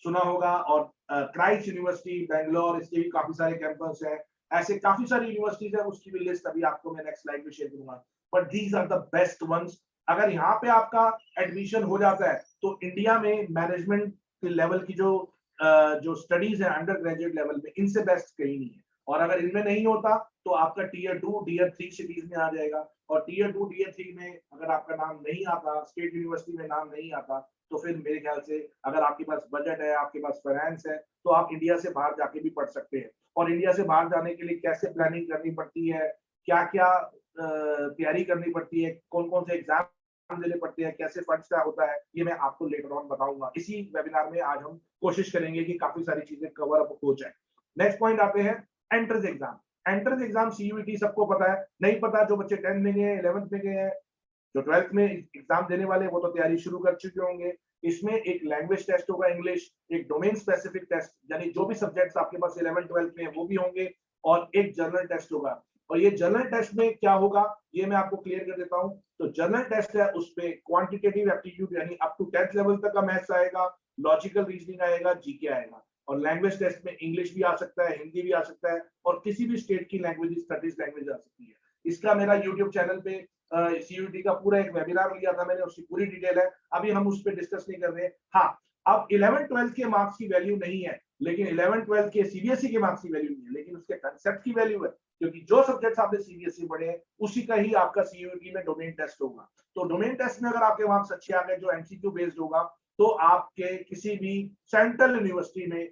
सुना होगा, और क्राइस्ट यूनिवर्सिटी बैंगलोर, इसके भी काफी सारे कैंपस हैं। ऐसे काफी सारी यूनिवर्सिटीज है, उसकी भी लिस्ट अभी आपको मैं नेक्स्ट स्लाइड में शेयर करूंगा, but these are the best ones. अगर यहाँ पे आपका एडमिशन हो जाता है तो इंडिया में मैनेजमेंट के लेवल की जो स्टडीज है अंडर ग्रेजुएट लेवल में, इनसे बेस्ट कहीं नहीं है। और अगर इनमें नहीं होता तो आपका Tier 2 Tier 3 सिटीज में आ जाएगा। और Tier 2 Tier 3 में अगर आपका नाम नहीं आता, स्टेट यूनिवर्सिटी में नाम नहीं आता, तो फिर मेरे ख्याल से अगर आपके पास बजट है, आपके पास फाइनेंस है, तो आप इंडिया से बाहर जाके भी पढ़ सकते हैं। और इंडिया से बाहर जाने के लिए कैसे प्लानिंग करनी पड़ती है, क्या क्या तैयारी करनी पड़ती है, कौन कौन से एग्जाम देने पड़ते हैं, कैसे फंड्स का होता है, ये मैं आपको लेटर ऑन बताऊंगा। इसी वेबिनार में आज हम कोशिश करेंगे कि काफी सारी चीजें कवर अप हो जाए। नेक्स्ट पॉइंट आते हैं entrance exam. Entrance exam CUET सबको पता है, नहीं पता जो बच्चे 10th में गए, 11th में गए हैं, जो 12th में एग्जाम देने वाले वो तो तैयारी शुरू कर चुके होंगे। इसमें एक लैंग्वेज टेस्ट होगा इंग्लिश, एक डोमेन स्पेसिफिक टेस्ट, यानी जो भी सब्जेक्ट्स आपके पास 11th 12th में वो भी होंगे, और एक जनरल टेस्ट होगा। और ये जनरल टेस्ट में क्या होगा ये मैं आपको क्लियर कर देता हूं। तो जनरल टेस्ट है, उसमें क्वांटिटेटिव एप्टीट्यूड यानी अप टू 10th लेवल तक का मैथ्स आएगा, लॉजिकल रीजनिंग आएगा, GK आएगा। और लैंग्वेज टेस्ट में इंग्लिश भी आ सकता है, हिंदी भी आ सकता है, और किसी भी स्टेट की लैंग्वेज 30 लैंग्वेज आ सकती है। इसका मेरा यूट्यूब चैनल पे CUET का पूरा एक वेबिनार लिया था मैंने, उसकी पूरी डिटेल है, अभी हम उस पर डिस्कस नहीं कर रहे। हाँ, अब 11th 12th के मार्क्स की वैल्यू नहीं है, लेकिन 11th 12th के CBSE के मार्क्स की वैल्यू नहीं है, लेकिन उसके कंसेप्ट की वैल्यू है, क्योंकि जो सब्जेक्ट्स आपने CBSE पढ़े हैं उसी का ही आपका CUET में डोमेन टेस्ट होगा। तो डोमेन टेस्ट में अगर आपके मार्क्स अच्छे आ गए, जो MCQ बेस्ड होगा, तो आपके किसी भी सेंट्रल यूनिवर्सिटी में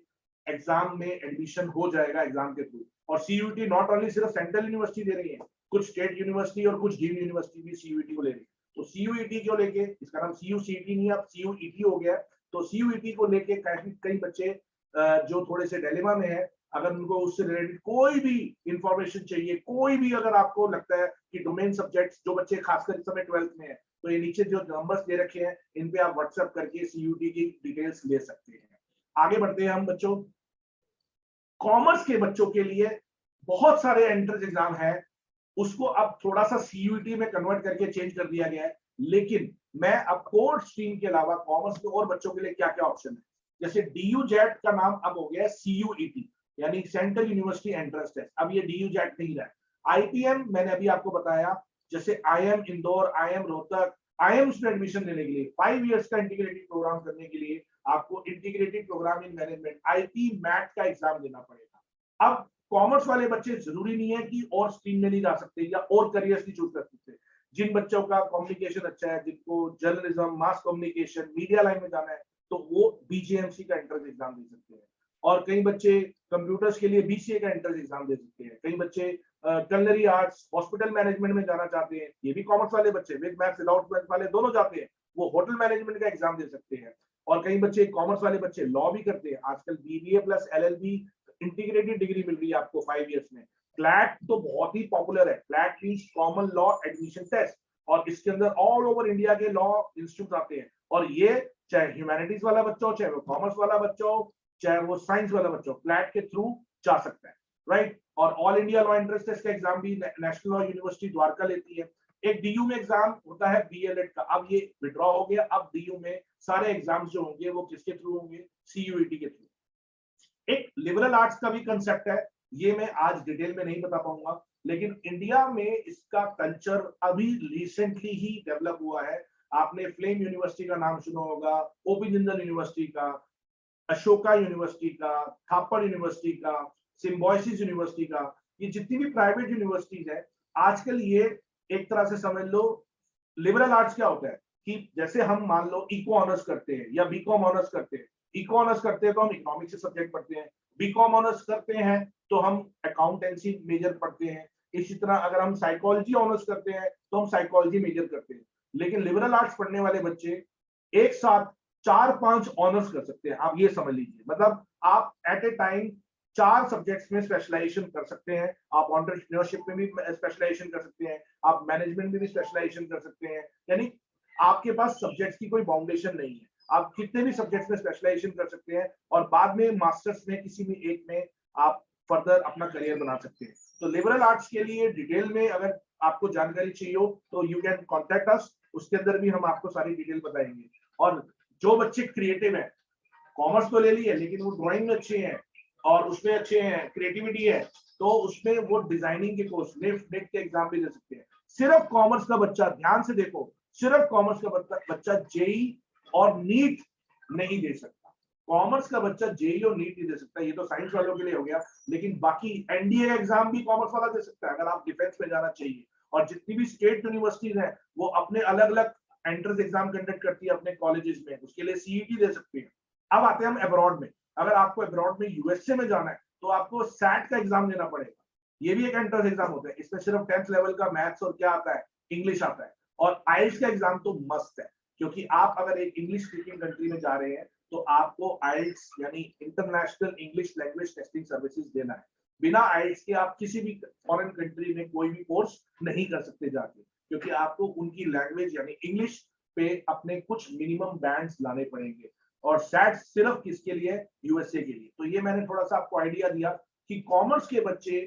एग्जाम में एडमिशन हो जाएगा एग्जाम के थ्रू। और CUET नॉट ओनली सिर्फ सेंट्रल यूनिवर्सिटी दे रही है, कुछ स्टेट यूनिवर्सिटी और कुछ डीम्ड यूनिवर्सिटी भी CUET को ले रही है। तो CUET को लेके, इसका नाम CUCET नहीं, अब CUET हो गया। तो CUET को लेके कई बच्चे जो थोड़े से डिलेमा में है, अगर उनको उससे रिलेटेड कोई भी इंफॉर्मेशन चाहिए, कोई भी अगर आपको लगता है कि डोमेन सब्जेक्ट्स, जो बच्चे खासकर इस समय 12th में है, तो ये नीचे जो नंबर्स दे रखे हैं इन पे आप व्हाट्सएप करके CUET की डिटेल्स ले सकते हैं। आगे बढ़ते हैं हम बच्चों। कॉमर्स के बच्चों के लिए बहुत सारे एंट्रेंस एग्जाम है, उसको अब थोड़ा सा CUET में कन्वर्ट करके चेंज कर दिया गया है। लेकिन मैं अब कोर स्ट्रीम के अलावा कॉमर्स के और बच्चों के लिए क्या क्या ऑप्शन है, जैसे DU JAT का नाम अब हो गया है CUET, यानी सेंट्रल यूनिवर्सिटी एंट्रेंस टेस्ट। अब ये DU JAT नहीं रहा। IPM मैंने अभी आपको बताया, जैसे IIM Indore, IIM Rohtak, IIMs में एडमिशन लेने के लिए 5 इयर्स का इंटीग्रेटेड प्रोग्राम करने के लिए आपको integrated program in management IP MAT का एग्जाम देना पड़ेगा। अब कॉमर्स वाले बच्चे जरूरी नहीं है कि और स्ट्रीम में नहीं जा सकते या और करियर्स नहीं चूज कर सकते। जिन बच्चों का कम्युनिकेशन अच्छा है, जिनको journalism, mass communication, media line में जाना है, तो वो BJMC का एंट्रेंस एग्जाम दे सकते हैं। और कई बच्चे कंप्यूटर्स के लिए BCA का एंट्रेंस एग्जाम दे सकते हैं। कई बच्चे कलनरी आर्ट्स, हॉस्पिटल मैनेजमेंट में जाना चाहते हैं, ये भी कॉमर्स वाले बच्चे, विद मैथ्स विदाउट मैथ्स वाले दोनों जाते हैं, वो होटल मैनेजमेंट का एग्जाम दे सकते हैं। और कई बच्चे कॉमर्स वाले बच्चे लॉ भी करते हैं। आजकल BBA plus LLB integrated degree मिल रही है आपको 5 इयर्स में। क्लैट तो बहुत ही पॉपुलर है। CLAT means common law admission test, और इसके अंदर ऑल ओवर इंडिया के लॉ इंस्टीट्यूट आते हैं, और ये चाहे ह्यूमैनिटीज वाला बच्चा हो, चाहे वो कॉमर्स वाला बच्चा हो, चाहे वो साइंस वाला बच्चा हो, क्लैट के थ्रू जा सकता है, राइट। और all India law entrance test का एग्जाम भी नेशनल लॉ यूनिवर्सिटी द्वारका लेती है। एक DU में एग्जाम होता है BLED का, अब ये विड्रॉ हो गया। अब DU में सारे एग्जाम्स जो होंगे वो किसके थ्रू होंगे? CUET के थ्रू। एक लिबरल आर्ट्स का भी कंसेप्ट है, ये मैं आज डिटेल में नहीं बता पाऊंगा, लेकिन इंडिया में इसका कल्चर अभी रिसेंटली ही डेवलप हुआ है। आपने फ्लेम यूनिवर्सिटी का नाम सुना होगा, OP जिंदल यूनिवर्सिटी का, अशोका यूनिवर्सिटी का, थापड़ यूनिवर्सिटी का, सिम्बोयसिस यूनिवर्सिटी का, ये जितनी भी प्राइवेट यूनिवर्सिटीज है आजकल, ये एक तरह से समझ लो लिबरल आर्ट्स क्या होता है कि जैसे हम मान लो इको ऑनर्स करते हैं या बीकॉम ऑनर्स करते हैं। इको ऑनर्स करते हैं तो हम इकोनॉमिक्स से सब्जेक्ट पढ़ते हैं, बीकॉम ऑनर्स करते हैं तो हम अकाउंटेंसी मेजर पढ़ते हैं। इसी तरह अगर हम साइकोलॉजी ऑनर्स करते हैं तो हम साइकोलॉजी मेजर करते हैं। लेकिन लिबरल आर्ट्स पढ़ने वाले बच्चे एक साथ 4-5 ऑनर्स कर सकते हैं। आप ये समझ लीजिए, मतलब आप एट ए टाइम 4 सब्जेक्ट्स में स्पेशलाइजेशन कर सकते हैं। आप एंटरप्रेन्योरशिप में भी स्पेशलाइजेशन कर सकते हैं, आप मैनेजमेंट में भी स्पेशलाइजेशन कर सकते हैं। यानी आपके पास सब्जेक्ट्स की कोई बाउंडेशन नहीं है, आप कितने भी सब्जेक्ट्स में स्पेशलाइजेशन कर सकते हैं और बाद में मास्टर्स में किसी भी एक में आप फर्दर अपना करियर बना सकते हैं। तो लिबरल आर्ट्स के लिए डिटेल में अगर आपको जानकारी चाहिए हो तो यू कैन कॉन्टेक्ट अस, उसके अंदर भी हम आपको सारी डिटेल बताएंगे। और जो बच्चे क्रिएटिव हैं, कॉमर्स तो ले लिए लेकिन वो ड्राइंग में अच्छे हैं और उसमें अच्छे हैं, क्रिएटिविटी है, तो उसमें वो डिजाइनिंग के कोर्स, नेट के एग्जाम भी दे सकते हैं। सिर्फ कॉमर्स का बच्चा, ध्यान से देखो, सिर्फ कॉमर्स का बच्चा JEE और नीट नहीं दे सकता। कॉमर्स का बच्चा JEE और नीट नहीं दे सकता, ये तो साइंस वालों के लिए हो गया। लेकिन बाकी NDA एग्जाम भी कॉमर्स वाला दे सकता है अगर आप डिफेंस में जाना चाहिए। और जितनी भी स्टेट यूनिवर्सिटीज हैं वो अपने अलग अलग एंट्रेंस एग्जाम कंडक्ट करती है अपने कॉलेजेस में, उसके लिए CET दे सकते हैं। अब आते हैं हम अब्रॉड में। अगर आपको अब्रॉड में USA में जाना है तो आपको SAT का एग्जाम देना पड़ेगा। ये भी एक एंट्रेंस एग्जाम होता है, इसमें सिर्फ 10th लेवल का मैथ्स और क्या आता है, इंग्लिश आता है। और IELTS का एग्जाम तो मस्त है, क्योंकि आप अगर एक इंग्लिश स्पीकिंग कंट्री में जा रहे हैं तो आपको IELTS यानी international English language testing services देना है। बिना IELTS के आप किसी भी फॉरेन कंट्री में कोई भी कोर्स नहीं कर सकते जाके, क्योंकि आपको उनकी लैंग्वेज यानी इंग्लिश पे अपने कुछ मिनिमम बैंड्स लाने पड़ेंगे। और SAT सिर्फ किसके लिए? USA के लिए। तो ये मैंने थोड़ा सा आपको आइडिया दिया कि कॉमर्स के बच्चे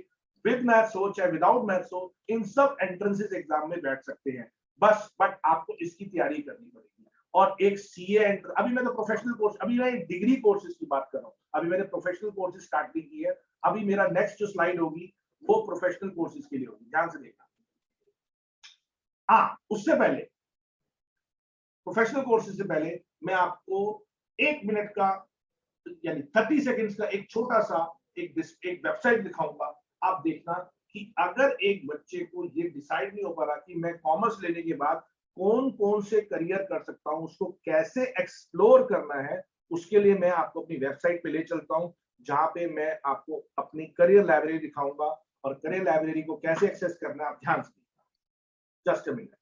विद मैथ्स हो चाहे विदाउट मैथ्स हो, इन सब एंट्रेंसेस एग्जाम में बैठ सकते हैं बस, बट आपको इसकी तैयारी करनी पड़ेगी। और एक CA अभी मैं तो प्रोफेशनल कोर्स, अभी मैं डिग्री कोर्सेज की बात कर रहा हूँ, अभी मैंने प्रोफेशनल कोर्सेज स्टार्ट नहीं की है। अभी मेरा नेक्स्ट जो स्लाइड होगी वो प्रोफेशनल कोर्सेज के लिए होगी, ध्यान से देखना। उससे पहले प्रोफेशनल कोर्सेज से पहले मैं आपको 1 मिनट का यानी 30 सेकेंड्स का एक छोटा सा एक वेबसाइट दिखाऊंगा। आप देखना कि अगर एक बच्चे को ये डिसाइड नहीं हो पा रहा कि मैं कॉमर्स लेने के बाद कौन कौन से करियर कर सकता हूं, उसको कैसे एक्सप्लोर करना है, उसके लिए मैं आपको अपनी वेबसाइट पे ले चलता हूं, जहां पे मैं आपको अपनी करियर लाइब्रेरी दिखाऊंगा। और करियर लाइब्रेरी को कैसे एक्सेस करना है आप ध्यान से देखना। Just a minute please.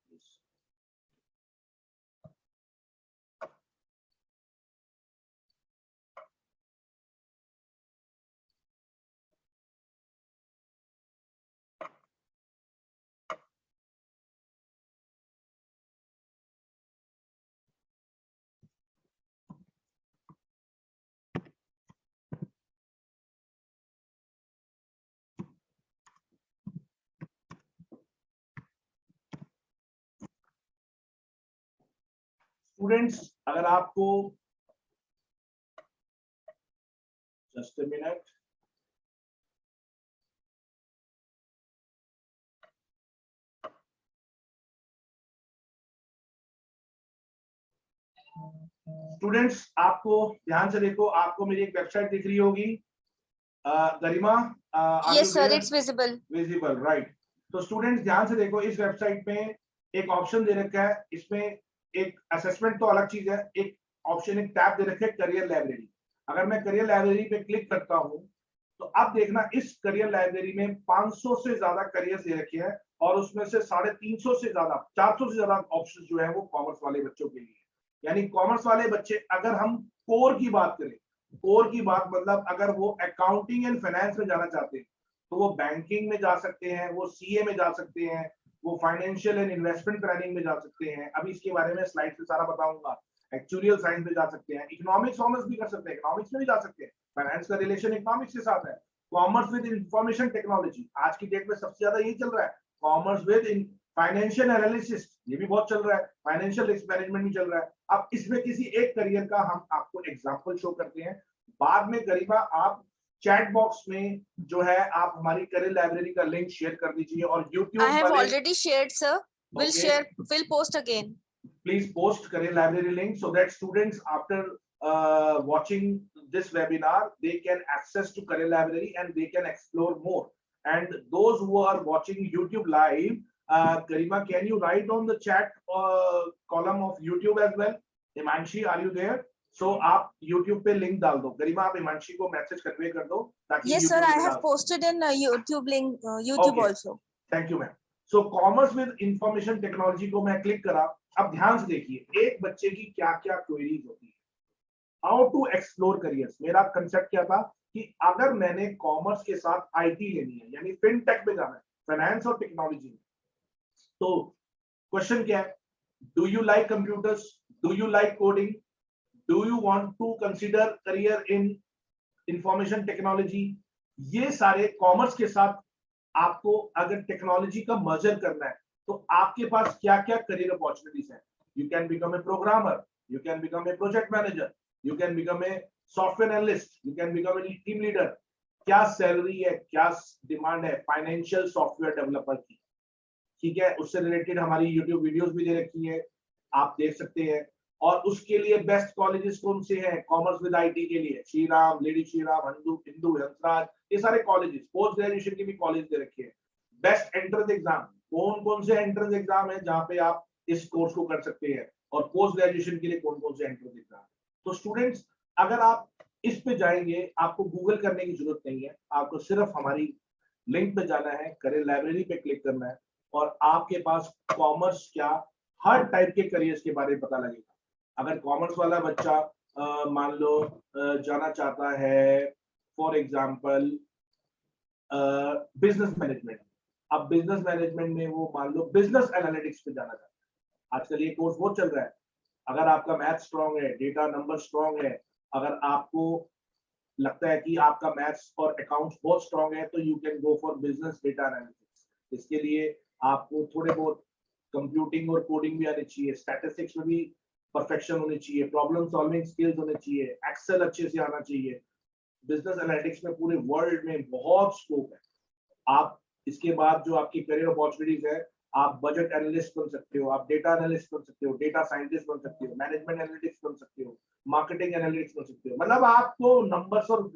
Students, अगर आपको जस्ट अ मिनट, स्टूडेंट्स आपको ध्यान से देखो, आपको मेरी एक वेबसाइट दिख रही होगी गरिमा। Yes, sir, it's visible. Visible, right. तो स्टूडेंट्स ध्यान से देखो, इस वेबसाइट में एक ऑप्शन दे रखा है, इसमें एक असेसमेंट तो अलग चीज है, एक ऑप्शन, एक टैब दे रखा है करियर लाइब्रेरी। अगर मैं करियर लाइब्रेरी पे क्लिक करता हूं तो अब देखना इस करियर लाइब्रेरी में 500 से ज्यादा करियर दे रखे हैं और उसमें से 350 से ज्यादा, 400 से ज्यादा ऑप्शन जो है वो कॉमर्स वाले बच्चों के लिए। यानी कॉमर्स वाले बच्चे, अगर हम कोर की बात करें, कोर की बात मतलब अगर वो अकाउंटिंग एंड फाइनेंस में जाना चाहते हैं तो वो बैंकिंग में जा सकते हैं, वो सीए में जा सकते हैं, वो फाइनेंशियल एंड इन्वेस्टमेंट प्लानिंग में जा सकते हैं। अभी इसके बारे में स्लाइड से सारा बताऊंगा। एक्चुरियल साइंस में जा सकते हैं, इकोनॉमिक्स कॉमर्स भी कर सकते हैं, इकोनॉमिक्स में भी जा सकते हैं, फाइनेंस का रिलेशन इकोनॉमिक्स के साथ है। कॉमर्स विद इंफॉर्मेशन टेक्नोलॉजी आज की डेट में सबसे ज्यादा यही चल रहा है। कॉमर्स विद फाइनेंशियल एनालिसिस, ये भी बहुत चल रहा है। फाइनेंशियल रिस्क मैनेजमेंट भी चल रहा है। अब इसमें किसी एक करियर का हम आपको एग्जांपल शो करते हैं। बाद में गरिमा आप चैट बॉक्स में जो है आप हमारी करियर लाइब्रेरी का लिंक शेयर कर दीजिए और YouTube I have वाले already shared, sir. We'll Okay. share, we'll post again. please post career library link so that students after watching this webinar they can access to career library and they can explore more. And those who are watching YouTube live, Garima, can you write on the chat column of YouTube as well? Imanshi, are you there? So आप YouTube पे link डाल दो। गरिमा आप इमांशी को message convey कर दो ताकि Yes, sir. YouTube I पे have डाल। posted in YouTube link, YouTube Okay. also. Thank you ma'am. So commerce with information technology को मैं क्लिक करा। अब ध्यान से देखिए एक बच्चे की क्या क्या क्वेरीज होती है। हाउ टू एक्सप्लोर करियर्स, मेरा कंसेप्ट क्या था कि अगर मैंने कॉमर्स के साथ आईटी लेनी है यानी फिनटेक में जाना है, फाइनेंस और टेक्नोलॉजी में, तो क्वेश्चन क्या है? Do you like computers, do you like coding, do you want to consider career in information technology? ये सारे कॉमर्स के साथ आपको अगर टेक्नोलॉजी का मर्जर करना है तो आपके पास क्या क्या करियर अपॉर्चुनिटीज हैं। You can become a programmer, you can become a project manager, you can become a software analyst, you can become a team leader. क्या सैलरी है, क्या डिमांड है फाइनेंशियल सॉफ्टवेयर डेवलपर की, ठीक है। उससे रिलेटेड हमारी यूट्यूब वीडियोस भी दे रखी है, आप देख सकते हैं। और उसके लिए बेस्ट कॉलेजेस कौन से हैं कॉमर्स विद आईटी के लिए? श्री राम, लेडी श्री राम, हिंदू हंसराज, ये सारे कॉलेजेस। पोस्ट ग्रेजुएशन के भी कॉलेज दे रखे हैं। बेस्ट एंट्रेंस एग्जाम, कौन कौन से एंट्रेंस एग्जाम है जहां पे आप इस कोर्स को कर सकते हैं, और पोस्ट ग्रेजुएशन के लिए कौन कौन से एंट्रेंस एग्जाम। तो स्टूडेंट्स अगर आप इस पे जाएंगे, आपको गूगल करने की जरूरत नहीं है, आपको सिर्फ हमारी लिंक पे जाना है, करियर लाइब्रेरी पे क्लिक करना है और आपके पास कॉमर्स क्या हर टाइप के करियर्स के बारे में पता लगेगा। अगर कॉमर्स वाला बच्चा मान लो जाना चाहता है फॉर एग्जांपल बिजनेस मैनेजमेंट, अब बिजनेस मैनेजमेंट में वो मान लो बिजनेस एनालिटिक्स पे जाना चाहता है, आजकल ये कोर्स बहुत चल रहा है। अगर आपका मैथ स्ट्रांग है, डेटा नंबर स्ट्रांग है, अगर आपको लगता है कि आपका मैथ्स और अकाउंट्स बहुत स्ट्रांग है, तो you can go for business data analytics. इसके लिए आपको थोड़े बहुत कंप्यूटिंग और कोडिंग भी आनी चाहिए, स्टैटिस्टिक्स में भी परफेक्शन होनी चाहिए, प्रॉब्लम सॉल्विंग स्किल्स होने चाहिए, एक्सेल अच्छे से आना चाहिए। बिजनेस एनालिटिक्स में पूरे वर्ल्ड में बहुत स्कोप है। आप इसके बाद जो आपकी करियर अपॉर्चुनिटीज है, आप बजट एनालिस्ट बन सकते हो, आप डेटा एनालिस्ट बन सकते हो, डेटा साइंटिस्ट बन सकते हो, मैनेजमेंट एनालिटिक्स बन सकते हो, मार्केटिंग एनालिटिक्स बन सकते हो। मतलब आपको नंबर्स और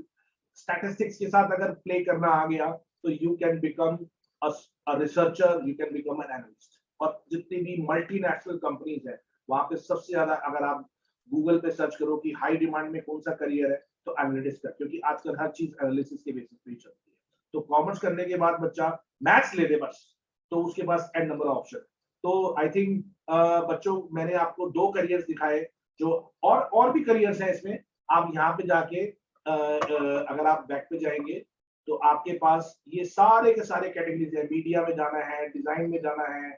स्टैटिस्टिक्स के साथ अगर प्ले करना आ गया तो you can become a researcher, you can become an analyst. और जितनी भी मल्टीनेशनल कंपनीज है वहां पे सबसे ज्यादा, अगर आप गूगल पे सर्च करो कि हाई डिमांड में कौन सा करियर है, तो एनालिटिक्स का, क्योंकि आजकल हर चीज एनालिसिस के बेसिस पे ही चलती है। तो कॉमर्स करने के बाद बच्चा मैथ्स ले दे बस, तो उसके पास एन नंबर ऑप्शन। तो आई थिंक बच्चों मैंने आपको 2 करियर्स दिखाए, जो और भी करियर्स हैं इसमें। आप यहाँ पे जाके अगर आप बैक पे जाएंगे तो आपके पास ये सारे के सारे कैटेगरीज है। मीडिया में जाना है, डिजाइन में जाना है,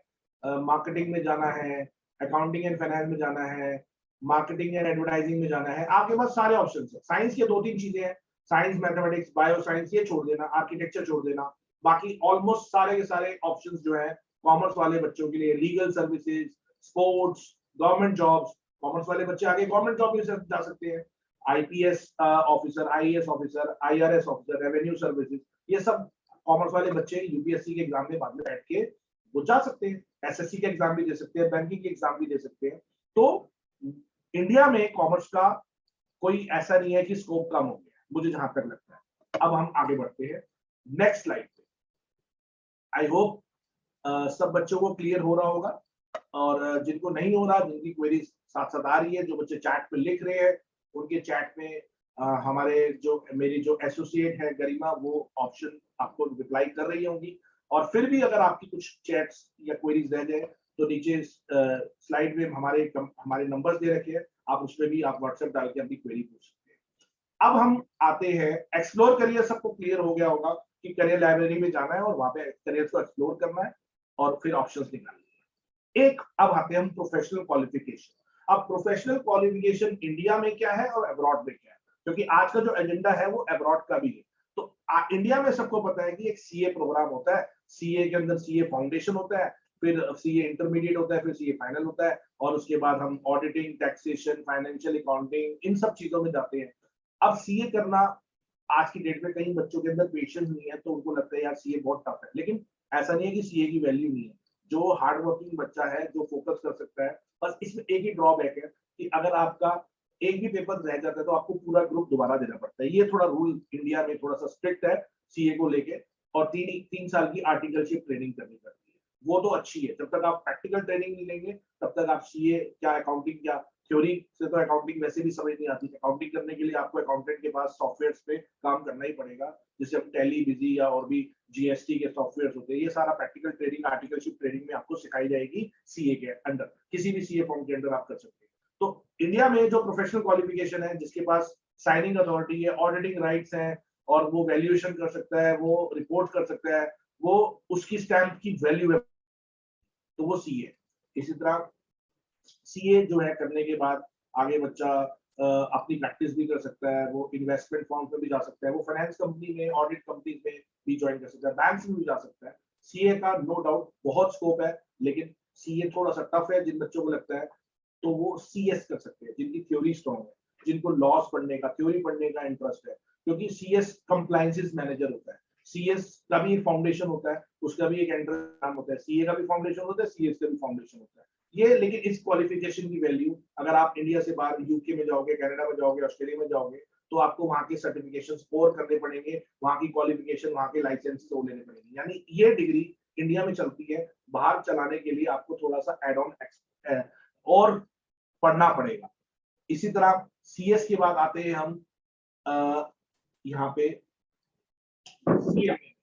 मार्केटिंग में जाना है, अकाउंटिंग एंड फाइनेंस में जाना है, मार्केटिंग एंड एडवर्टाइजिंग में जाना है। आपके पास सारे ऑप्शन है। साइंस के 2-3 चीजें हैं, साइंस, मैथमेटिक्स, बायो साइंस, ये छोड़ देना, आर्किटेक्चर छोड़ देना, बाकी ऑलमोस्ट सारे के सारे ऑप्शंस जो है कॉमर्स वाले बच्चों के लिए, legal services, sports, government jobs. Commerce वाले बच्चे आगे गवर्नमेंट जॉब में जा सकते हैं, IPS officer, IAS officer, IRS officer, revenue services, ये सब कॉमर्स वाले बच्चे यूपीएससी के एग्जाम में बाद में बैठ के वो जा सकते हैं। एसएससी के एग्जाम भी दे सकते हैं, बैंकिंग के एग्जाम भी दे सकते हैं। तो इंडिया में कॉमर्स का कोई ऐसा नहीं है कि स्कोप कम हो गया, मुझे जहां तक लगता है। अब हम आगे बढ़ते हैं नेक्स्ट स्लाइड पे। आई होप सब बच्चों को क्लियर हो रहा होगा, और जिनको नहीं हो रहा, जिनकी क्वेरी साथ साथ आ रही है, जो बच्चे चैट पे लिख रहे हैं, उनके चैट में हमारे जो मेरी जो एसोसिएट है गरिमा, वो ऑप्शन आपको रिप्लाई कर रही होंगी। और फिर भी अगर आपकी कुछ चैट्स या क्वेरीज रह जाए तो नीचे स्लाइड में हमारे नंबर्स दे रखे हैं, आप उसमें भी आप व्हाट्सएप डाल के अपनी क्वेरी पूछ सकते हैं। अब हम आते हैं एक्सप्लोर करियर। सबको क्लियर हो गया होगा कि करियर लाइब्रेरी में जाना है और वहां पे करियर को एक्सप्लोर करना है और फिर ऑप्शंस निकालने हैं। एक अब आते हैं हम प्रोफेशनल क्वालिफिकेशन। अब प्रोफेशनल क्वालिफिकेशन इंडिया में क्या है और अब्रॉड में क्या है, क्योंकि आज का जो एजेंडा है वो अब्रॉड का भी है। तो इंडिया में सबको पता है कि एक सीए प्रोग्राम होता है, सीए के अंदर सीए फाउंडेशन होता है, फिर सीए इंटरमीडिएट होता है, फिर सीए फाइनल होता है, और उसके बाद हम ऑडिटिंग, टैक्सेशन, फाइनेंशियल अकाउंटिंग, इन सब चीजों में जाते हैं। अब सीए करना आज की डेट में कई बच्चों के अंदर पेशेंस नहीं है, तो उनको लगता है यार सीए बहुत टफ है, लेकिन ऐसा नहीं है कि सीए की वैल्यू नहीं है। जो हार्ड वर्किंग बच्चा है, जो फोकस कर सकता है, बस इसमें एक ही ड्रॉबैक है कि अगर आपका एक भी पेपर रह जाता है तो आपको पूरा ग्रुप दोबारा देना पड़ता है। ये थोड़ा रूल इंडिया में थोड़ा सा स्ट्रिक्ट है सीए को लेके, और तीन साल की आर्टिकलशिप ट्रेनिंग करनी पड़ती है। वो तो अच्छी है, जब तक आप प्रैक्टिकल ट्रेनिंग नहीं लेंगे तब तक आप सीए क्या, अकाउंटिंग क्या, थ्योरी से तो अकाउंटिंग वैसे भी समझ नहीं आती। अकाउंटिंग करने के लिए आपको अकाउंटेंट के पास सॉफ्टवेयर्स पे काम करना ही पड़ेगा, जैसे हम टैली, बिजी या और भी जीएसटी के सॉफ्टवेयर्स होते हैं। ये सारा प्रैक्टिकल ट्रेनिंग, आर्टिकलशिप ट्रेनिंग में आपको सिखाई जाएगी सीए के अंडर, किसी भी सीए फॉर्म के अंदर आप कर सकते हैं। तो इंडिया में जो प्रोफेशनल क्वालिफिकेशन है, जिसके पास साइनिंग अथॉरिटी है, ऑडिटिंग राइट्स हैं, और वो वैल्यूएशन कर सकता है, वो रिपोर्ट कर सकता है, वो उसकी स्टैंप की वैल्यू है, तो वो सीए। इसी तरह सीए जो है करने के बाद आगे बच्चा अपनी प्रैक्टिस भी कर सकता है, वो इन्वेस्टमेंट फर्म में भी जा सकता है, वो फाइनेंस कंपनी में, ऑडिट कंपनी में भी ज्वाइन कर सकता है, बैंक में भी जा सकता है। सीए का नो डाउट बहुत स्कोप है, लेकिन सीए थोड़ा सा टफ है। जिन बच्चों को लगता है तो वो सीएस कर सकते हैं, जिनकी थ्योरी स्ट्रॉन्ग है, जिनको लॉस पढ़ने का, थ्योरी पढ़ने का इंटरेस्ट है, क्योंकि सीएस कंप्लायंसेस मैनेजर होता है। सीएस का भी एक फाउंडेशन होता है, उसका भी एक एंट्रेंस होता है, सीए का भी फाउंडेशन होता है, सीएस का भी फाउंडेशन होता है। ये लेकिन इस क्वालिफिकेशन की वैल्यू, अगर आप इंडिया से बाहर यूके में जाओगे, कनाडा में जाओगे, ऑस्ट्रेलिया में जाओगे, तो आपको वहां के सर्टिफिकेशन स्कोर करने पड़ेंगे, वहां की क्वालिफिकेशन, वहां के लाइसेंस तो लेने पड़ेंगे। यानी ये डिग्री इंडिया में चलती है, बाहर चलाने के लिए आपको थोड़ा सा एड ऑन और पढ़ना पड़ेगा। इसी तरह सीएस के बाद आते हैं हम यहाँ पे CMA,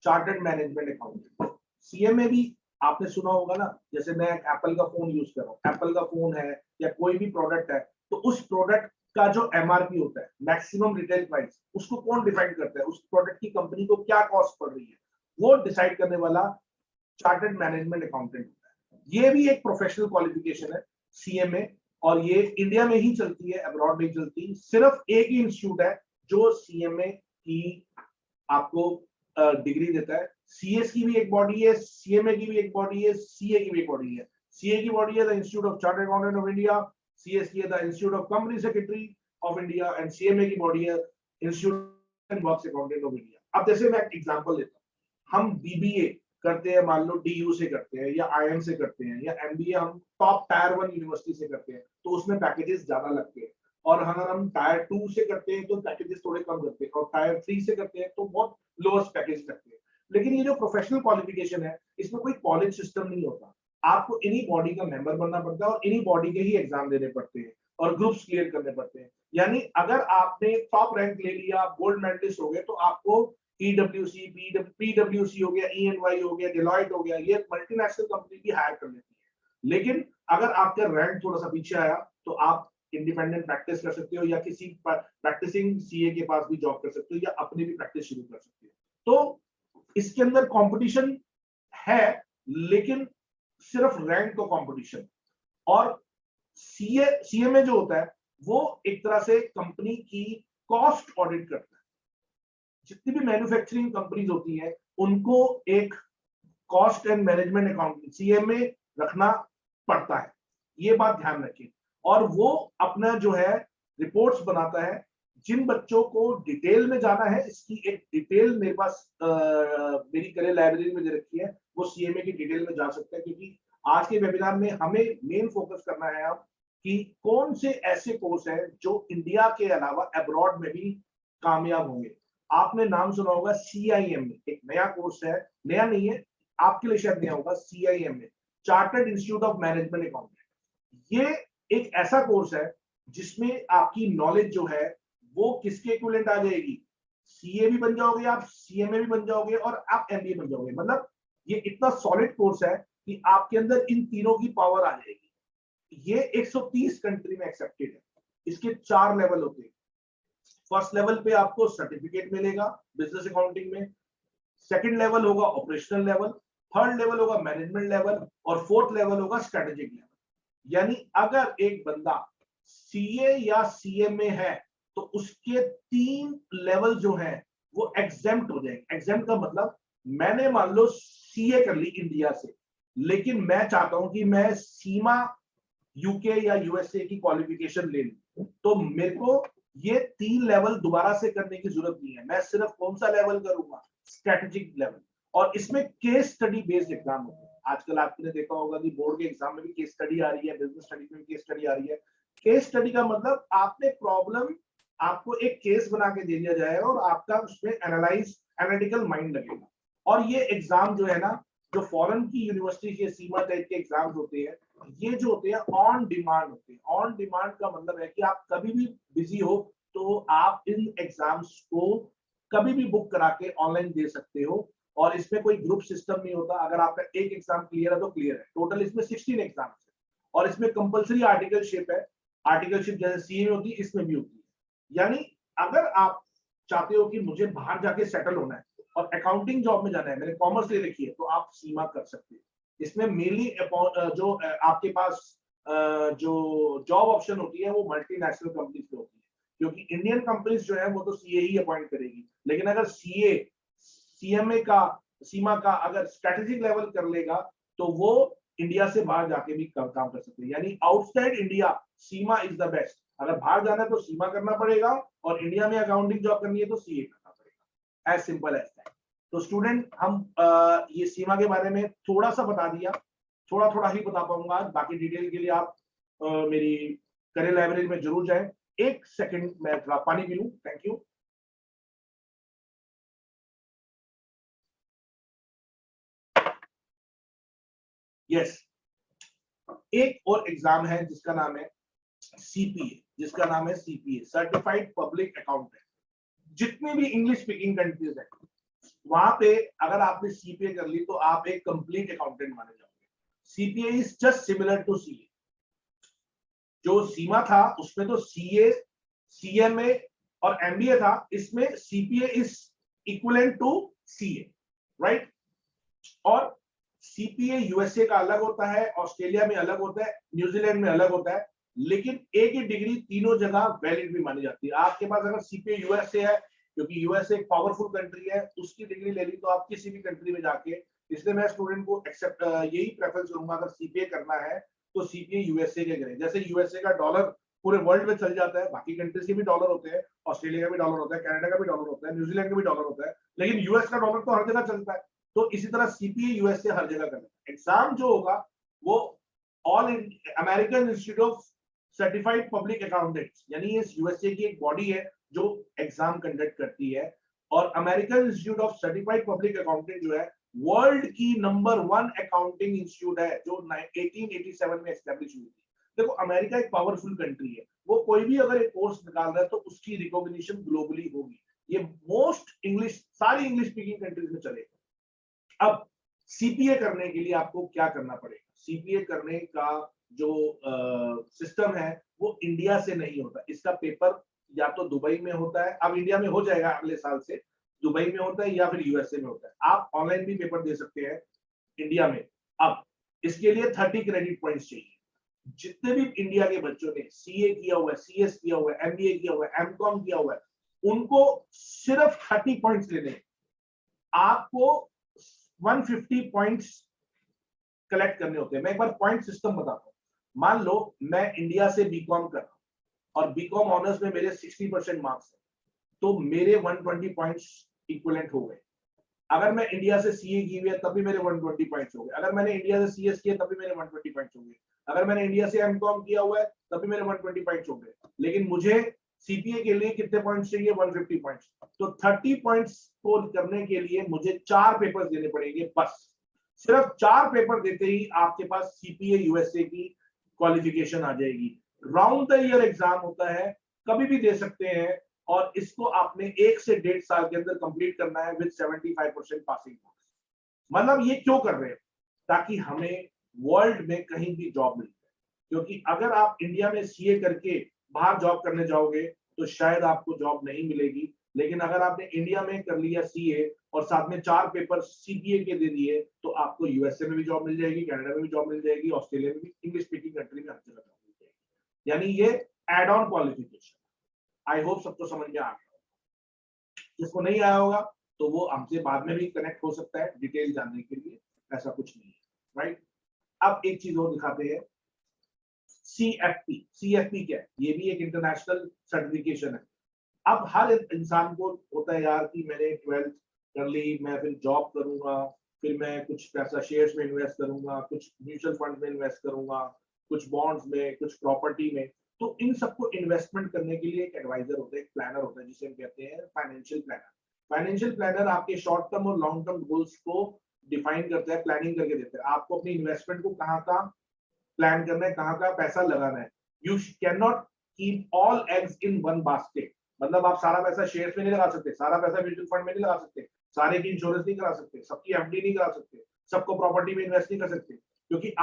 chartered management accountant. CMA भी आपने सुना होगा ना, जैसे मैं एप्पल का फोन यूज कर रहा हूँ, एप्पल का फोन है या कोई भी प्रोडक्ट है, तो उस प्रोडक्ट का जो एमआरपी होता है, मैक्सिमम रिटेल प्राइस, उसको कौन डिफाइन करता है? उस प्रोडक्ट की कंपनी को क्या कॉस्ट पड़ रही है, वो डिसाइड करने वाला चार्टर्ड मैनेजमेंट अकाउंटेंट होता है। ये भी एक प्रोफेशनल क्वालिफिकेशन है सीएमए, और ये इंडिया में ही चलती है, अब्रॉड नहीं चलती। सिर्फ एक ही इंस्टीट्यूट है जो सीएमए की आपको डिग्री देता है। सीएस की भी एक बॉडी है, सीएमए की भी एक बॉडी है, सीए की भी एक बॉडी है। सीए की बॉडी है the institute of chartered accountant of India, CS की है the institute of company secretary of India, and CMA की बॉडी है institute of works accountant of India. अब जैसे मैं एक एग्जांपल देता हूं, हम बीबीए करते हैं, मान लो डीयू से करते हैं या आईएम से करते हैं, या एमबीए हम टॉप टायर 1 यूनिवर्सिटी से करते हैं, तो उसमें पैकेजेस ज्यादा लगते हैं। और अगर हम टायर 2 से करते हैं तो पैकेजेस थोड़े कम लगते हैं, और टायर 3 से करते हैं तो बहुत लोएस्ट पैकेज लगते हैं। लेकिन ये जो प्रोफेशनल क्वालिफिकेशन है, इसमें कोई कॉलेज सिस्टम नहीं होता, आपको इन्हीं बॉडी का मेंबर बनना पड़ता है और इन्हीं बॉडी के ही एग्जाम देने पड़ते हैं और ग्रुप्स क्लियर करने पड़ते हैं। यानी अगर आपने टॉप रैंक ले लिया, गोल्ड मेडलिस्ट हो गए, तो आपको ईडब्ल्यूसी, पीडब्ल्यूसी हो गया, ईएनवाई हो गया, डिलॉयट हो गया, ये मल्टीनेशनल कंपनी भी हायर कर लेती है। लेकिन अगर आपका रैंक थोड़ा सा पीछे आया तो आप इंडिपेंडेंट प्रैक्टिस कर सकते हो, या किसी प्रैक्टिसिंग सीए के पास भी जॉब कर सकते हो, या अपनी भी प्रैक्टिस शुरू कर सकते हो। तो इसके अंदर कंपटीशन है, लेकिन सिर्फ रैंक का कंपटीशन। और सीएमए जो होता है वो एक तरह से कंपनी की कॉस्ट ऑडिट करता है। जितनी भी मैन्युफैक्चरिंग कंपनीज होती हैं, उनको एक cost and management accounting CMA रखना पड़ता है, ये बात ध्यान रखिए। और वो अपना जो है रिपोर्ट्स बनाता है। जिन बच्चों को डिटेल में जाना है, इसकी एक डिटेल मेरे पास मेरी करियर लाइब्रेरी में दे रखी है, वो सीएमए की डिटेल में जा सकते हैं। क्योंकि आज के वेबिनार में हमें मेन फोकस करना है अब कि कौन से ऐसे कोर्स हैं जो इंडिया के अलावा अब्रॉड में भी कामयाब होंगे। आपने नाम सुना होगा सीआईएमए, एक नया कोर्स है, नया नहीं है, आपके लिए शायद नया होगा। CIMA, chartered institute of management accountant. ये एक ऐसा कोर्स है जिसमें आपकी नॉलेज जो है वो किसके इक्विवेलेंट आ जाएगी, सीए भी बन जाओगे आप, सीएमए भी बन जाओगे, और आप एमबीए बन जाओगे। मतलब ये इतना सॉलिड कोर्स है कि आपके अंदर इन तीनों की पावर आ जाएगी। ये 130 कंट्री में एक्सेप्टेड है। इसके 4 लेवल होते हैं। फर्स्ट लेवल पे आपको सर्टिफिकेट मिलेगा बिजनेस अकाउंटिंग में, सेकंड लेवल होगा ऑपरेशनल लेवल, थर्ड लेवल होगा मैनेजमेंट लेवल, और फोर्थ लेवल होगा स्ट्रेटेजिक लेवल। यानी अगर एक बंदा सीए या सीएमए है तो उसके 3 लेवल जो है वो एग्जेम्प्ट हो जाएंगे। एग्जेम्प्ट का मतलब, मैंने मान लो सीए कर ली इंडिया से, लेकिन मैं चाहता हूं कि मैं सीमा यूके या यूएसए की क्वालिफिकेशन ले लूं, तो मेरे को ये 3 लेवल दोबारा से करने की जरूरत नहीं है। मैं सिर्फ कौन सा लेवल करूंगा, स्ट्रेटेजिक लेवल। और इसमें केस स्टडी बेस्ड एग्जाम होते हैं। आजकल आपने देखा होगा कि बोर्ड के एग्जाम में भी केस स्टडी आ रही है, बिजनेस स्टडी में भी केस स्टडी आ रही है। केस स्टडी का मतलब आपने प्रॉब्लम, आपको एक केस बना के दे दिया जाएगा और आपका उसमें एनालिटिकल माइंड लगेगा। और ये एग्जाम जो है ना, जो फॉरेन की यूनिवर्सिटी के सीमा टाइप के एग्जाम्स होते हैं, ये जो होते हैं ऑन डिमांड होते हैं। ऑन डिमांड का मतलब है कि आप कभी भी बिजी हो तो आप इन एग्जाम्स को कभी भी बुक करा के ऑनलाइन दे सकते हो। और इसमें कोई ग्रुप सिस्टम नहीं होता। अगर आपका एक एग्जाम क्लियर है तो क्लियर है। टोटल इसमें 16 एग्जाम्स है और इसमें कंपलसरी आर्टिकलशिप है। आर्टिकलशिप जैसे सीए में होती है, इसमें भी होती है। यानी अगर आप चाहते हो कि मुझे बाहर जाके सेटल होना है और अकाउंटिंग जॉब में जाना है, मैंने कॉमर्स ले रखी है, तो आप सीमा कर सकते हैं। इसमें मेनली जो आपके पास जो जॉब ऑप्शन होती है वो मल्टीनेशनल कंपनीज पे होती है, क्योंकि इंडियन कंपनीज जो है वो तो सीए ही अपॉइंट करेगी। लेकिन अगर सीए सीएमए का सीमा का अगर स्ट्रेटेजिक लेवल कर लेगा तो वो इंडिया से बाहर जाके भी काम कर सकते हैं। यानी outside India Seema is the best. अगर बाहर जाना है तो सीमा करना पड़ेगा, और इंडिया में अकाउंटिंग जॉब करनी है तो सीए करना पड़ेगा। As simple as that. तो स्टूडेंट, हम ये सीमा के बारे में थोड़ा सा बता दिया, थोड़ा ही बता पाऊंगा। बाकी डिटेल के लिए आप मेरी करियर लाइब्रेरी में जरूर जाएं। एक सेकंड मैं थोड़ा पानी पी लूं। Thank you. यस, एक और एग्जाम है जिसका नाम है सीपीए, सर्टिफाइड पब्लिक अकाउंटेंट। जितने भी इंग्लिश स्पीकिंग कंट्रीज है वहां पे अगर आपने सीपीए कर ली तो आप एक कंप्लीट अकाउंटेंट माने जाओगे। CPA is just similar to CA. जो सीमा था उसमें तो सीए, सीएमए और एमबीए था। इसमें CPA is equivalent to CA, right. और सीपीए यूएसए का अलग होता है, ऑस्ट्रेलिया में अलग होता है, न्यूजीलैंड में अलग होता है। लेकिन एक ही डिग्री तीनों जगह वैलिड भी मानी जाती है। आपके पास अगर सीपीए यूएसए है, क्योंकि यूएसए एक पावरफुल कंट्री है, उसकी डिग्री ले ली तो आप किसी भी कंट्री में जाके, इसलिए मैं स्टूडेंट को एक्सेप्ट यही प्रेफरेंस करूंगा, अगर सीपीए करना है तो सीपीए यूएसए के करें। जैसे यूएसए का डॉलर पूरे वर्ल्ड में चल जाता है, बाकी कंट्रीज के भी डॉलर होते हैं, ऑस्ट्रेलिया का भी डॉलर होता है, कनाडा का भी डॉलर होता है, न्यूजीलैंड का भी डॉलर होता है, लेकिन यूएस का डॉलर तो हर जगह चलता है। तो इसी तरह सीपीए यूएसए हर जगह करना है। एग्जाम जो होगा वो all American institute of certified public accountants, यानी ये यूएसए की एक बॉडी है जो एग्जाम कंडक्ट करती है। और American institute of certified public accountant जो है वर्ल्ड की नंबर 1 अकाउंटिंग इंस्टीट्यूट है, जो 1887 में एस्टेब्लिश हुई थी। देखो, अमेरिका एक पावरफुल कंट्री है, वो कोई भी अगर एक कोर्स निकाल रहा है तो उसकी रिकॉग्निशन ग्लोबली होगी। ये मोस्ट इंग्लिश, सारी इंग्लिश स्पीकिंग कंट्रीज में चलेगा। अब सीपीए करने के लिए आपको क्या करना पड़ेगा? सीपीए करने का जो सिस्टम है वो इंडिया से नहीं होता। इसका पेपर या तो दुबई में होता है, अब इंडिया में हो जाएगा अगले साल से, दुबई में होता है या फिर यूएसए में होता है। आप ऑनलाइन भी पेपर दे सकते हैं इंडिया में। अब इसके लिए 30 क्रेडिट पॉइंट्स चाहिए। जितने भी इंडिया के बच्चों ने सीए किया हुआ है, सीएस किया हुआ है, एमबीए किया हुआ है, एमकॉम किया हुआ है, उनको सिर्फ 30 पॉइंट्स लेने। आपको 150 पॉइंट्स कलेक्ट करने होते हैं। मैं एक बार पॉइंट सिस्टम बताता हूँ। मान लो मैं इंडिया से बीकॉम कर रहा हूँ और बीकॉम ऑनर्स में मेरे 60% मार्क्स है, तो मेरे 120 पॉइंट्स इक्विवेलेंट हो गए। अगर मैं इंडिया से सीए की हुई है तब भी मेरे 120 पॉइंट्स हो गए। अगर मैंने इंडिया से सीएस किया तब भी मेरे 120 पॉइंट्स हो गए। अगर मैंने इंडिया से एमकॉम किया हुआ है तब भी मेरे 120 पॉइंट्स हो गए। लेकिन मुझे सीपीए के लिए कितने पॉइंट्स चाहिए? 150 पॉइंट्स। तो 30 पॉइंट्स को करने के लिए मुझे 4 पेपर्स देने पड़ेंगे बस। सिर्फ 4 पेपर देते ही आपके पास सीपीए यूएसए की क्वालिफिकेशन आ जाएगी। राउंड द ईयर एग्जाम होता है, कभी भी दे सकते हैं, और इसको आपने 1 से 1.5 साल के अंदर कंप्लीट करना है विद 75% पासिंग मार्क्स। मतलब ये क्यों कर रहे हैं? ताकि हमें वर्ल्ड में कहीं भी जॉब मिल जाए। क्योंकि अगर आप इंडिया में सीए करके बाहर जॉब करने जाओगे तो शायद आपको जॉब नहीं मिलेगी, लेकिन अगर आपने इंडिया में कर लिया सीए और साथ में 4 पेपर सीपीए के दे दिए तो आपको यूएसए में भी जॉब मिल जाएगी, कनाडा में भी जॉब मिल जाएगी, ऑस्ट्रेलिया में भी, इंग्लिश स्पीकिंग कंट्री में हर जगह जॉब मिल जाएगी। यानी ये add on qualification. I hope सबको समझ में आ गया। जिसको नहीं आया होगा तो वो हमसे बाद में भी कनेक्ट हो सकता है डिटेल जानने के लिए, ऐसा कुछ नहीं है, राइट। अब एक चीज और दिखाते हैं, CFP क्या है? ये भी एक इंटरनेशनल सर्टिफिकेशन है। अब हर इंसान को होता है यार कि मैंने 12th कर ली, मैं फिर जॉब करूंगा, फिर मैं कुछ पैसा शेयर्स में इन्वेस्ट करूंगा, कुछ म्यूचुअल फंड में इन्वेस्ट करूंगा, कुछ बॉन्ड्स में, कुछ प्रॉपर्टी में। तो इन सबको इन्वेस्टमेंट करने के लिए एक एडवाइजर होता है, एक प्लानर होता है, जिसे हम कहते हैं फाइनेंशियल प्लानर। फाइनेंशियल प्लानर आपके शॉर्ट टर्म और लॉन्ग टर्म गोल्स को डिफाइन करता है, प्लानिंग करके देता है आपको अपनी इन्वेस्टमेंट को कहाँ का प्लान करना है, कहाँ का पैसा लगाना है। You can not keep all eggs in one basket. मतलब आप सारा पैसा शेयर्स में नहीं लगा सकते, सारा पैसा म्यूचुअल फंड में नहीं लगा सकते, सारे की इंश्योरेंस नहीं करा सकते, सबकी एफडी नहीं करा सकते, सबको प्रॉपर्टी में इन्वेस्ट नहीं कर सकते, क्योंकि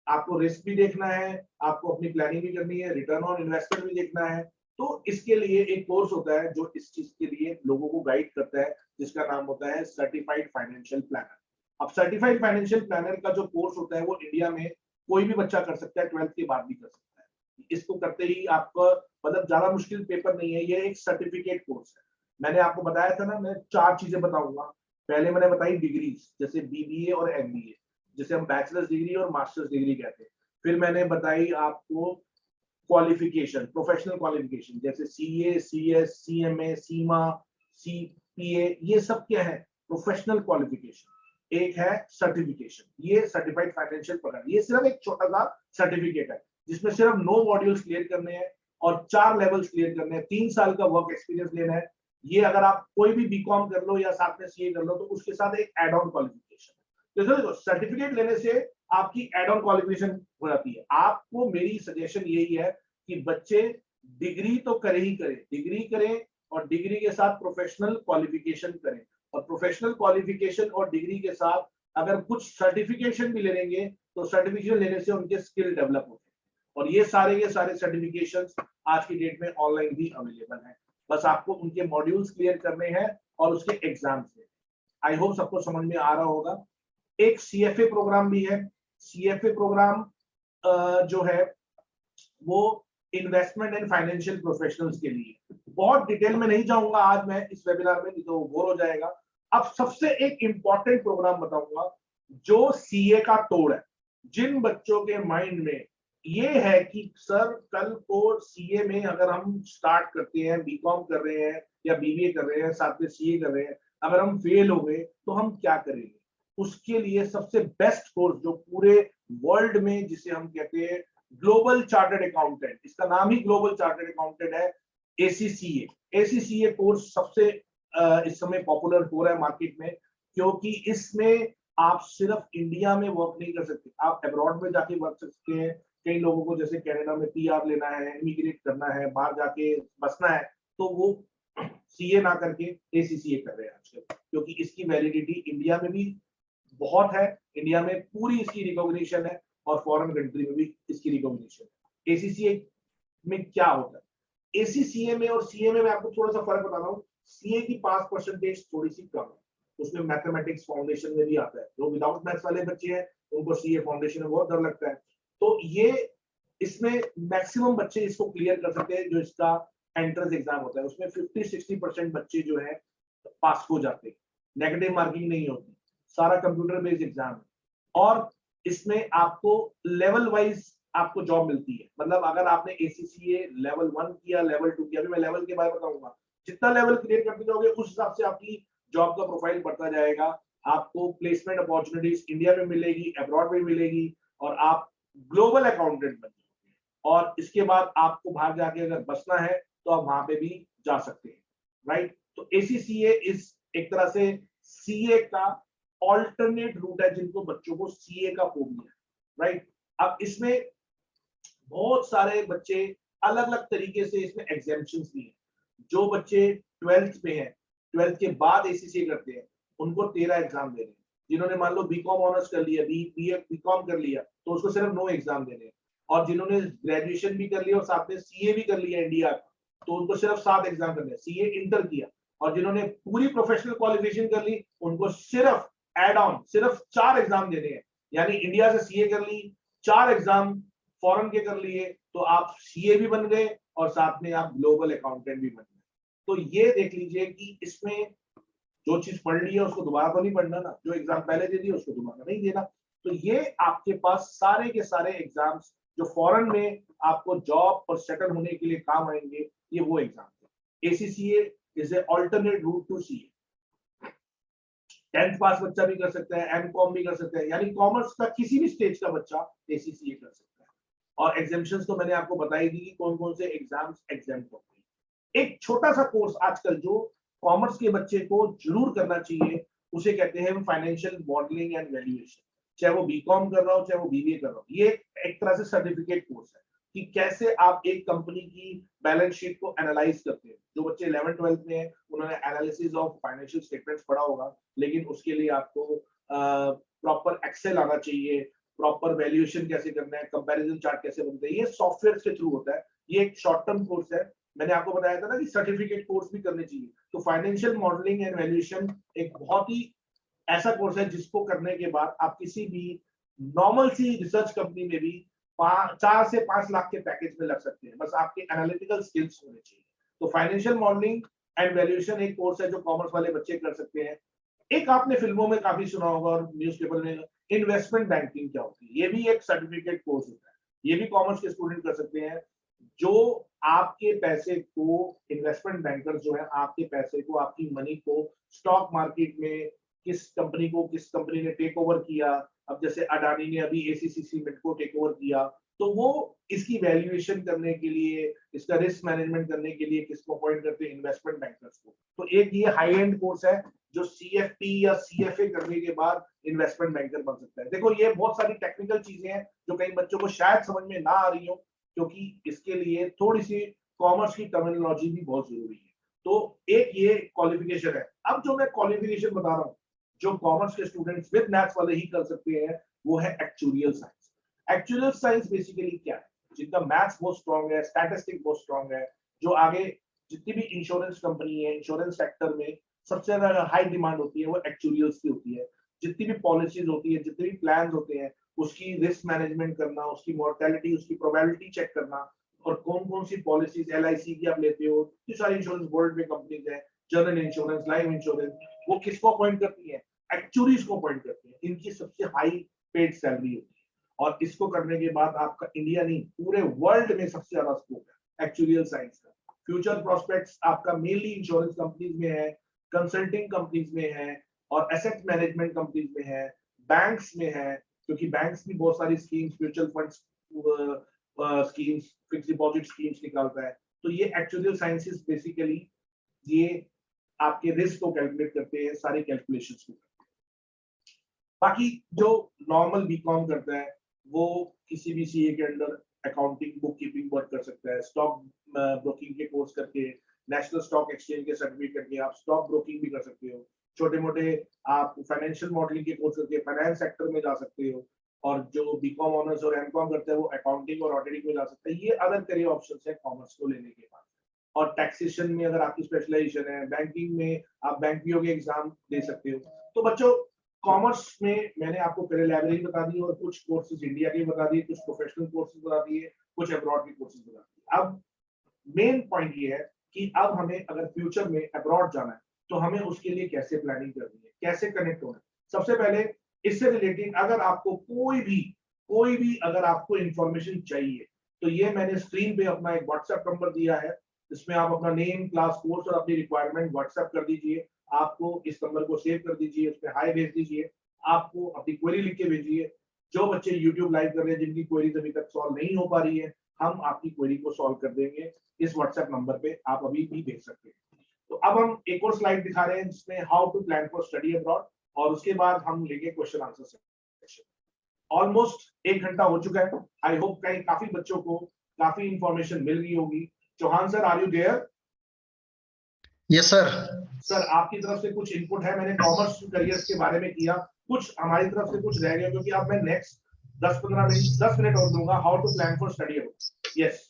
आपको रिस्क भी देखना है, आपको अपनी प्लानिंग भी करनी है, रिटर्न ऑन इन्वेस्टमेंट भी देखना है। तो इसके लिए एक कोर्स होता है जो इस चीज के लिए लोगों को गाइड करता है, जिसका नाम होता है सर्टिफाइड फाइनेंशियल प्लानर। अब सर्टिफाइड फाइनेंशियल प्लानर का जो कोर्स होता है वो इंडिया में कोई भी बच्चा कर सकता है, 12th के बाद भी कर सकता है। इसको करते ही आपको मतलब ज्यादा मुश्किल पेपर नहीं है, ये एक सर्टिफिकेट कोर्स है। मैंने आपको बताया था ना, मैं 4 चीजें बताऊंगा। पहले मैंने बताई डिग्रीज, जैसे बीबीए और एमबीए, जिसे हम बैचलर्स डिग्री और मास्टर्स डिग्री कहते हैं। फिर मैंने बताई आपको क्वालिफिकेशन, प्रोफेशनल क्वालिफिकेशन, जैसे सीए, सीएस, सीएमए, सीमा, सीपीए, ये सब क्या है? Professional qualification. एक है सर्टिफिकेशन, ये सर्टिफाइड फाइनेंशियल प्लानर, ये सिर्फ एक छोटा सा सर्टिफिकेट है जिसमें सिर्फ 9 मॉड्यूल्स क्लियर करने हैं और 4 लेवल्स क्लियर करने हैं, 3 साल का वर्क एक्सपीरियंस लेना है। ये अगर आप कोई भी बीकॉम कर लो या साथ में सीए कर लो तो उसके साथ एक एड ऑन क्वालिफिकेशन। तो देखो सर्टिफिकेट लेने से आपकी एड ऑन क्वालिफिकेशन हो जाती है। आपको मेरी सजेशन यही है कि बच्चे डिग्री तो करे ही करें, डिग्री करें और डिग्री के साथ प्रोफेशनल क्वालिफिकेशन करें, और प्रोफेशनल क्वालिफिकेशन और डिग्री के साथ अगर कुछ सर्टिफिकेशन भी ले लेंगे तो सर्टिफिकेशन लेने से उनके स्किल डेवलप होते हैं। और ये सारे सर्टिफिकेशंस आज की डेट में ऑनलाइन भी अवेलेबल हैं, बस आपको उनके मॉड्यूल्स क्लियर करने हैं और उसके एग्जाम्स देने। आई होप सबको समझ में आ रहा होगा। एक सीएफए प्रोग्राम भी है। सीएफए प्रोग्राम जो है वो इन्वेस्टमेंट एंड फाइनेंशियल प्रोफेशनल्स के लिए। बहुत डिटेल में नहीं जाऊंगा आज मैं इस वेबिनार में, नहीं तो बोर हो जाएगा। अब सबसे एक इंपॉर्टेंट प्रोग्राम बताऊंगा जो सीए का तोड़ है। जिन बच्चों के माइंड में ये है कि सर कल को सीए में अगर हम स्टार्ट करते हैं, बीकॉम कर रहे हैं या बीबीए कर रहे हैं, साथ में सीए कर रहे हैं, अगर हम फेल हो गए तो हम क्या करेंगे, उसके लिए सबसे बेस्ट कोर्स जो पूरे वर्ल्ड में, जिसे हम कहते हैं ग्लोबल चार्टर्ड अकाउंटेंट, इसका नाम ही ग्लोबल चार्टर्ड अकाउंटेंट है, एसीसीए। एसीसीए कोर्स सबसे इस समय पॉपुलर हो रहा है मार्केट में, क्योंकि इसमें आप सिर्फ इंडिया में वर्क नहीं कर सकते, आप अब्रॉड में जाके वर्क कर सकते हैं। कई लोगों को जैसे कनाडा में पीआर लेना है, इमिग्रेट करना है, बाहर जाके बसना है, तो वो सीए ना करके एसीसीए कर रहे हैं आजकल, क्योंकि इसकी वैलिडिटी इंडिया में भी बहुत है, इंडिया में पूरी इसकी रिकॉग्निशन है और फॉरेन कंट्री में भी इसकी रिकॉग्निशन है। एसीसीए में क्या होता है, एसीसीए में और सीए में मैं आपको थोड़ा सा फर्क बता रहा हूँ। सीए की पास परसेंटेज थोड़ी सी कम है, उसमें मैथमेटिक्स फाउंडेशन में भी आता है। जो विदाउट मैथ्स वाले बच्चे हैं उनको सीए फाउंडेशन में बहुत डर लगता है। तो ये इसमें मैक्सिमम बच्चे इसको क्लियर कर सकते हैं। जो इसका एंट्रेंस एग्जाम होता है उसमें 50-60% बच्चे जो है पास हो जाते हैं, नेगेटिव मार्किंग नहीं होती, सारा कंप्यूटर बेस्ड एग्जाम है। और इसमें आपको लेवल वाइज आपको जॉब मिलती है। मतलब अगर आपने एसीसीए लेवल 1 किया, लेवल 2 किया, अभी मैं लेवल के बारे में बताऊंगा, जितना लेवल क्लियर करते जाओगे उस हिसाब से आपकी जॉब का प्रोफाइल बढ़ता जाएगा। आपको प्लेसमेंट अपॉर्चुनिटीज इंडिया में मिलेगी, अब्रॉड में मिलेगी, और आप ग्लोबल अकाउंटेंट बन जाओगे। और इसके बाद आपको बाहर जाके अगर बसना है तो आप वहां पे भी जा सकते हैं, राइट। तो एसीसीए इस एक तरह से सीए का ऑल्टरनेट रूट है जिनको बच्चों को सीए का फोबिया है, राइट। अब इसमें बहुत सारे बच्चे अलग अलग तरीके से इसमें एग्जेम्पशंस भी हैं। जो बच्चे 12th में हैं, 12th के बाद एसीसीए करते हैं, उनको 13 एग्जाम देने हैं, जिन्होंने मान लो बीकॉम ऑनर्स कर लिया, बीकॉम कर लिया, तो उसको सिर्फ 9 एग्जाम देने हैं। और जिन्होंने ग्रेजुएशन भी कर लिया और साथ में सीए भी कर लिया इंडिया का, तो उनको सिर्फ 7 एग्जाम करने हैं। सीए इंटर किया और जिन्होंने पूरी प्रोफेशनल क्वालिफिकेशन कर ली, उनको सिर्फ एड ऑन सिर्फ 4 एग्जाम देने हैं। यानी इंडिया से सीए कर ली, 4 एग्जाम फॉरेन के कर लिए, तो आप सीए भी बन गए और साथ में आप ग्लोबल अकाउंटेंट भी बन गए। तो ये देख लीजिए कि इसमें जो चीज पढ़ ली है उसको दोबारा तो नहीं पढ़ना ना, जो एग्जाम पहले दे दिया उसको दोबारा नहीं देना। तो ये आपके पास सारे के सारे एग्जाम्स जो फॉरेन में आपको जॉब और सेटल होने के लिए काम आएंगे, ये वो एग्जाम है। ACCA is a alternate route to CA। 10th pass बच्चा भी कर सकता है, MCOM भी कर सकता है, यानी कॉमर्स का किसी भी स्टेज का बच्चा ACCA कर सकता है। और एग्जामिशंस तो मैंने आपको बताई दी कि कौन कौन से एग्जाम्स एग्जाम होते हैं। एक छोटा सा कोर्स आजकल जो कॉमर्स के बच्चे को जरूर करना चाहिए, उसे कहते हैं फाइनेंशियल मॉडलिंग एंड वैल्यूएशन। चाहे वो बीकॉम कर रहा हो, चाहे वो BBA कर रहा हो, ये एक तरह से सर्टिफिकेट कोर्स है कि कैसे आप एक कंपनी की बैलेंस शीट को एनालाइज करते हैं। जो बच्चे 11th-12th में हैं, उन्होंने एनालिसिस ऑफ फाइनेंशियल स्टेटमेंट्स पढ़ा होगा, लेकिन उसके लिए आपको प्रॉपर एक्सेल आना चाहिए, प्रॉपर वैल्यूएशन कैसे करना है, कंपैरिजन चार्ट कैसे बनते हैं, ये सॉफ्टवेयर के थ्रू होता है। ये एक शॉर्ट टर्म कोर्स है। मैंने आपको बताया था ना कि सर्टिफिकेट कोर्स भी करने चाहिए। तो फाइनेंशियल मॉडलिंग एंड वैल्यूएशन एक बहुत ही ऐसा कोर्स है जिसको करने के बाद आप किसी भी नॉर्मल सी रिसर्च कंपनी में भी 4 से 5 लाख के पैकेज में लग सकते हैं, बस आपके एनालिटिकल स्किल्स होने चाहिए। तो फाइनेंशियल मॉडलिंग एंड वैल्यूएशन एक कोर्स है जो कॉमर्स वाले बच्चे कर सकते हैं। एक आपने फिल्मों में काफी सुना होगा और न्यूज़पेपर में, इन्वेस्टमेंट बैंकिंग क्या होती है, ये भी एक सर्टिफिकेट कोर्स होता है। ये भी कॉमर्स के स्टूडेंट कर सकते हैं। जो आपके पैसे को इन्वेस्टमेंट बैंकर्स जो है, आपके पैसे को, आपकी मनी को स्टॉक मार्केट में किस कंपनी ने टेक ओवर किया, अब जैसे अडानी ने अभी ACC सीमेंट को टेक ओवर किया, तो वो इसकी वैल्यूएशन करने के लिए, इसका रिस्क मैनेजमेंट करने के लिए किसको अपॉइंट करते हैं, इन्वेस्टमेंट बैंकर्स को। तो एक ये हाई एंड कोर्स है जो CFP या CFA करने के बाद इन्वेस्टमेंट बैंकर बन सकता है। देखो ये बहुत सारी टेक्निकल चीजें हैं जो कई बच्चों को शायद समझ में ना आ रही हो, क्योंकि इसके लिए थोड़ी सी कॉमर्स की टर्मिनोलॉजी भी बहुत जरूरी है। तो एक ये क्वालिफिकेशन है। अब जो मैं क्वालिफिकेशन बता रहा हूँ, जो कॉमर्स के स्टूडेंट्स विद मैथ्स वाले ही कर सकते हैं, वो है actuarial science. Actuarial science basically क्या है, जिनका मैथ्स बहुत स्ट्रांग है, स्टैटिस्टिक्स बहुत स्ट्रांग है, जो आगे जितनी भी इंश्योरेंस कंपनी है, इंश्योरेंस सेक्टर में सबसे ज्यादा हाई डिमांड होती है, वो एक्चुरियल्स की होती है। जितनी भी पॉलिसीज होती है, जितने भी प्लान होते हैं, उसकी रिस्क मैनेजमेंट करना, उसकी मॉर्टेलिटी, उसकी प्रोबेबिलिटी चेक करना, और कौन कौन सी पॉलिसीज LIC की आप लेते हो, कितनी सारी इंश्योरेंस वर्ल्ड में कंपनीज है, जनरल इंश्योरेंस, लाइफ इंश्योरेंस, वो किसको अपॉइंट करती है, एक्चुअरीज को अपॉइंट करते हैं। इनकी सबसे हाई पेड सैलरी होती है, और इसको करने के बाद आपका इंडिया नहीं पूरे वर्ल्ड में सबसे ज्यादा स्कोप है एक्चुरियल साइंस का। फ्यूचर प्रोस्पेक्ट्स आपका मेनली इंश्योरेंस कंपनीज में है, कंसल्टिंग कंपनीज में है, और एसेट मैनेजमेंट कंपनीज में है, बैंक्स में है, क्योंकि बैंक्स भी बहुत सारी schemes, mutual funds schemes, fix deposit schemes निकालता है। तो ये एक्चुरियल साइंसेस बेसिकली ये आपके रिस्क को कैलकुलेट करते हैं, सारी कैलकुलेशंस को। बाकी जो नॉर्मल बीकॉम करता है वो किसी भी CA के under accounting, book keeping work कर सकता है, स्टॉक ब्रोकिंग के कोर्स करके, नेशनल स्टॉक एक्सचेंज के सर्टिफिकेट करके आप स्टॉक ब्रोकिंग भी कर सकते हो। छोटे मोटे आप फाइनेंशियल मॉडलिंग के कोर्स करके फाइनेंस सेक्टर में जा सकते हो, और जो बीकॉम ऑनर्स और MCOM करते हैं वो अकाउंटिंग और ऑडिटिंग में जा सकते हैं। ये अदर करियर ऑप्शंस है कॉमर्स को लेने के बाद। और टैक्सेशन में अगर आपकी स्पेशलाइजेशन है, बैंकिंग में आप बैंक PO के एग्जाम दे सकते हो। तो बच्चों कॉमर्स में मैंने आपको पहले लाइब्रेरी बता दी, और कुछ कोर्सेज इंडिया के बता दिए, कुछ प्रोफेशनल कोर्सेज बता दिए, कुछ अब्रॉड के कोर्सेज बता दिए। अब मेन पॉइंट ये है कि अब हमें अगर फ्यूचर में अब्रॉड जाना है तो हमें उसके लिए कैसे प्लानिंग करनी है, कैसे कनेक्ट होना है। सबसे पहले इससे रिलेटेड अगर आपको कोई भी अगर आपको इंफॉर्मेशन चाहिए, तो ये मैंने स्क्रीन पे अपना एक व्हाट्सएप नंबर दिया है, इसमें आप अपना नेम, क्लास, कोर्स और अपनी रिक्वायरमेंट व्हाट्सएप कर दीजिए। आपको इस नंबर को सेव कर दीजिए, उस पर हाई भेज दीजिए, आपको अपनी क्वेरी लिख के भेजिए। जो बच्चे YouTube लाइव कर रहे हैं, जिनकी क्वेरीज अभी तक सॉल्व नहीं हो पा रही है, हम आपकी क्वेरी को सॉल्व कर देंगे। इस व्हाट्सएप नंबर पे आप अभी भी भेज सकते हैं। तो अब हम एक और स्लाइड दिखा रहे हैं जिसमें how to plan for study abroad, और उसके बाद हम लेंगे क्वेश्चन आंसर सेक्शन। ऑलमोस्ट 1 घंटा हो चुका है। आई होप कहीं काफी बच्चों को काफी इंफॉर्मेशन मिल गई होगी। Chauhan sir, are you there? Yes sir. Sir आपकी तरफ से कुछ इनपुट है? मैंने कॉमर्स करियर्स के बारे में किया, कुछ हमारी तरफ से कुछ रह गया, क्योंकि अब मैं नेक्स्ट 10 मिनट और दूंगा how to plan for study abroad. Yes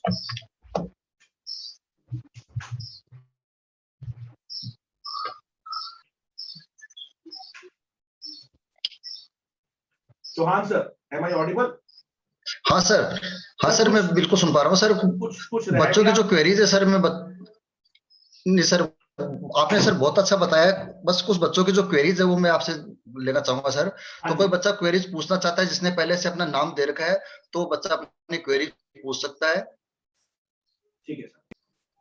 Chauhan sir, am I audible? हाँ सर, हाँ सर, मैं बिल्कुल सुन पा रहा हूँ सर। कुछ बच्चों की जो क्वेरीज है सर, नहीं सर, आपने सर बहुत अच्छा बताया। बस कुछ बच्चों की जो क्वेरीज है वो मैं आपसे लेना चाहूंगा सर। तो कोई बच्चा क्वेरीज पूछना चाहता है जिसने पहले से अपना नाम दे रखा है, तो बच्चा अपनी क्वेरी पूछ सकता है। ठीक है सर,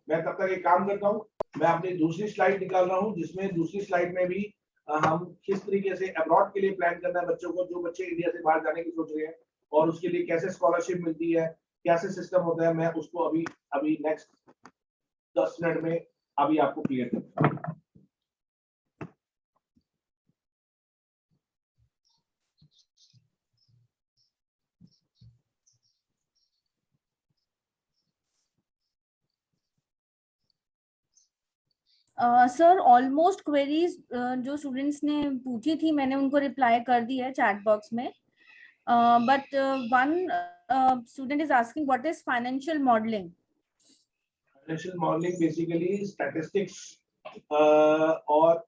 मैं तब तक एक काम करता हूँ, मैं अपनी दूसरी स्लाइड निकाल रहा हूँ, जिसमें दूसरी स्लाइड में भी हम किस तरीके से अब्रॉड के लिए प्लान करना है बच्चों को, जो बच्चे इंडिया से बाहर जाने की सोच रहे हैं, और उसके लिए कैसे स्कॉलरशिप मिलती है, कैसे सिस्टम होता है, मैं उसको अभी अभी नेक्स्ट 10 मिनट में अभी आपको क्लियर करता हूँ। सर ऑलमोस्ट क्वेरीज जो स्टूडेंट्स ने पूछी थी मैंने उनको रिप्लाई कर दिया है चैट बॉक्स में, but one student is asking what is financial modelling. Financial modelling basically statistics और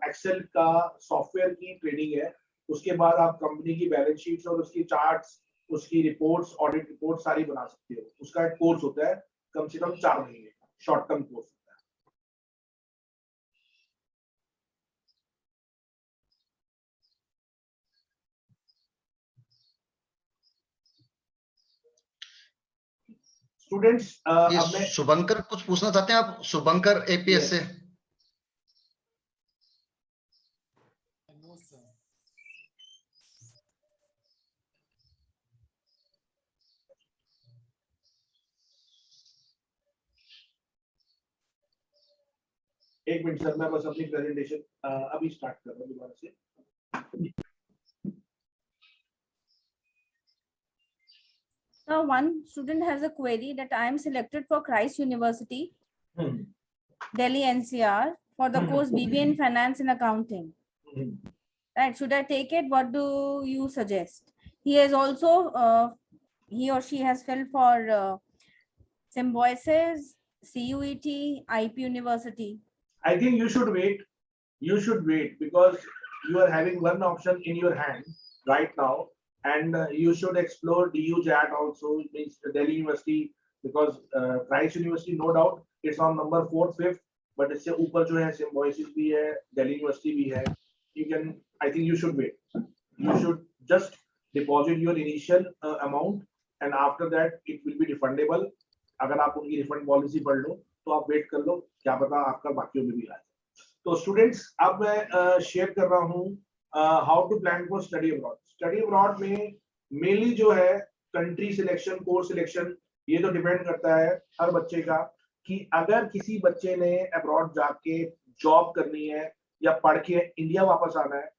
एक्सेल का सॉफ्टवेयर की ट्रेनिंग है। उसके बाद आप कंपनी की बैलेंस शीट्स और उसकी चार्ट्स, उसकी रिपोर्ट्स, ऑडिट रिपोर्ट सारी बना सकते हो। उसका एक कोर्स होता है कम से कम 4 महीने का, शॉर्ट टर्म कोर्स होता है। स्टूडेंट्स ये अब मैं शुभंकर कुछ पूछना चाहते हैं आप? शुभंकर एपीएस से। एक मिनट सर, मैं बस अपनी प्रेजेंटेशन अभी स्टार्ट कर रहा हूँ दोबारा से। So one student has a query that I am selected for Christ University, Delhi NCR for the course BBA in Finance and Accounting. Right? Should I take it? What do you suggest? He has also he or she has filled for Symbiosis, CUET, IP University. I think you should wait. You should wait because you are having one option in your hand right now, and you should explore DU JAT also. It means Delhi University, because Christ University, no doubt, it's on number 4th, 5th, but इससे ऊपर जो है Symbiosis भी है, Delhi University भी है. You can, I think you should wait. You should just deposit your initial amount, and after that it will be refundable. अगर आप उनकी रिफंड पॉलिसी पढ़ लो तो आप वेट कर लो, क्या पता आपका बाकियों में भी आ जाए। तो स्टूडेंट्स, अब मैं शेयर कर रहा हूँ how to plan for study abroad. Study abroad में मेनली जो है कंट्री सिलेक्शन, कोर्स सिलेक्शन, ये तो डिपेंड करता है हर बच्चे का, कि अगर किसी बच्चे ने अब्रॉड जाके जॉब करनी है या पढ़ के इंडिया वापस आना है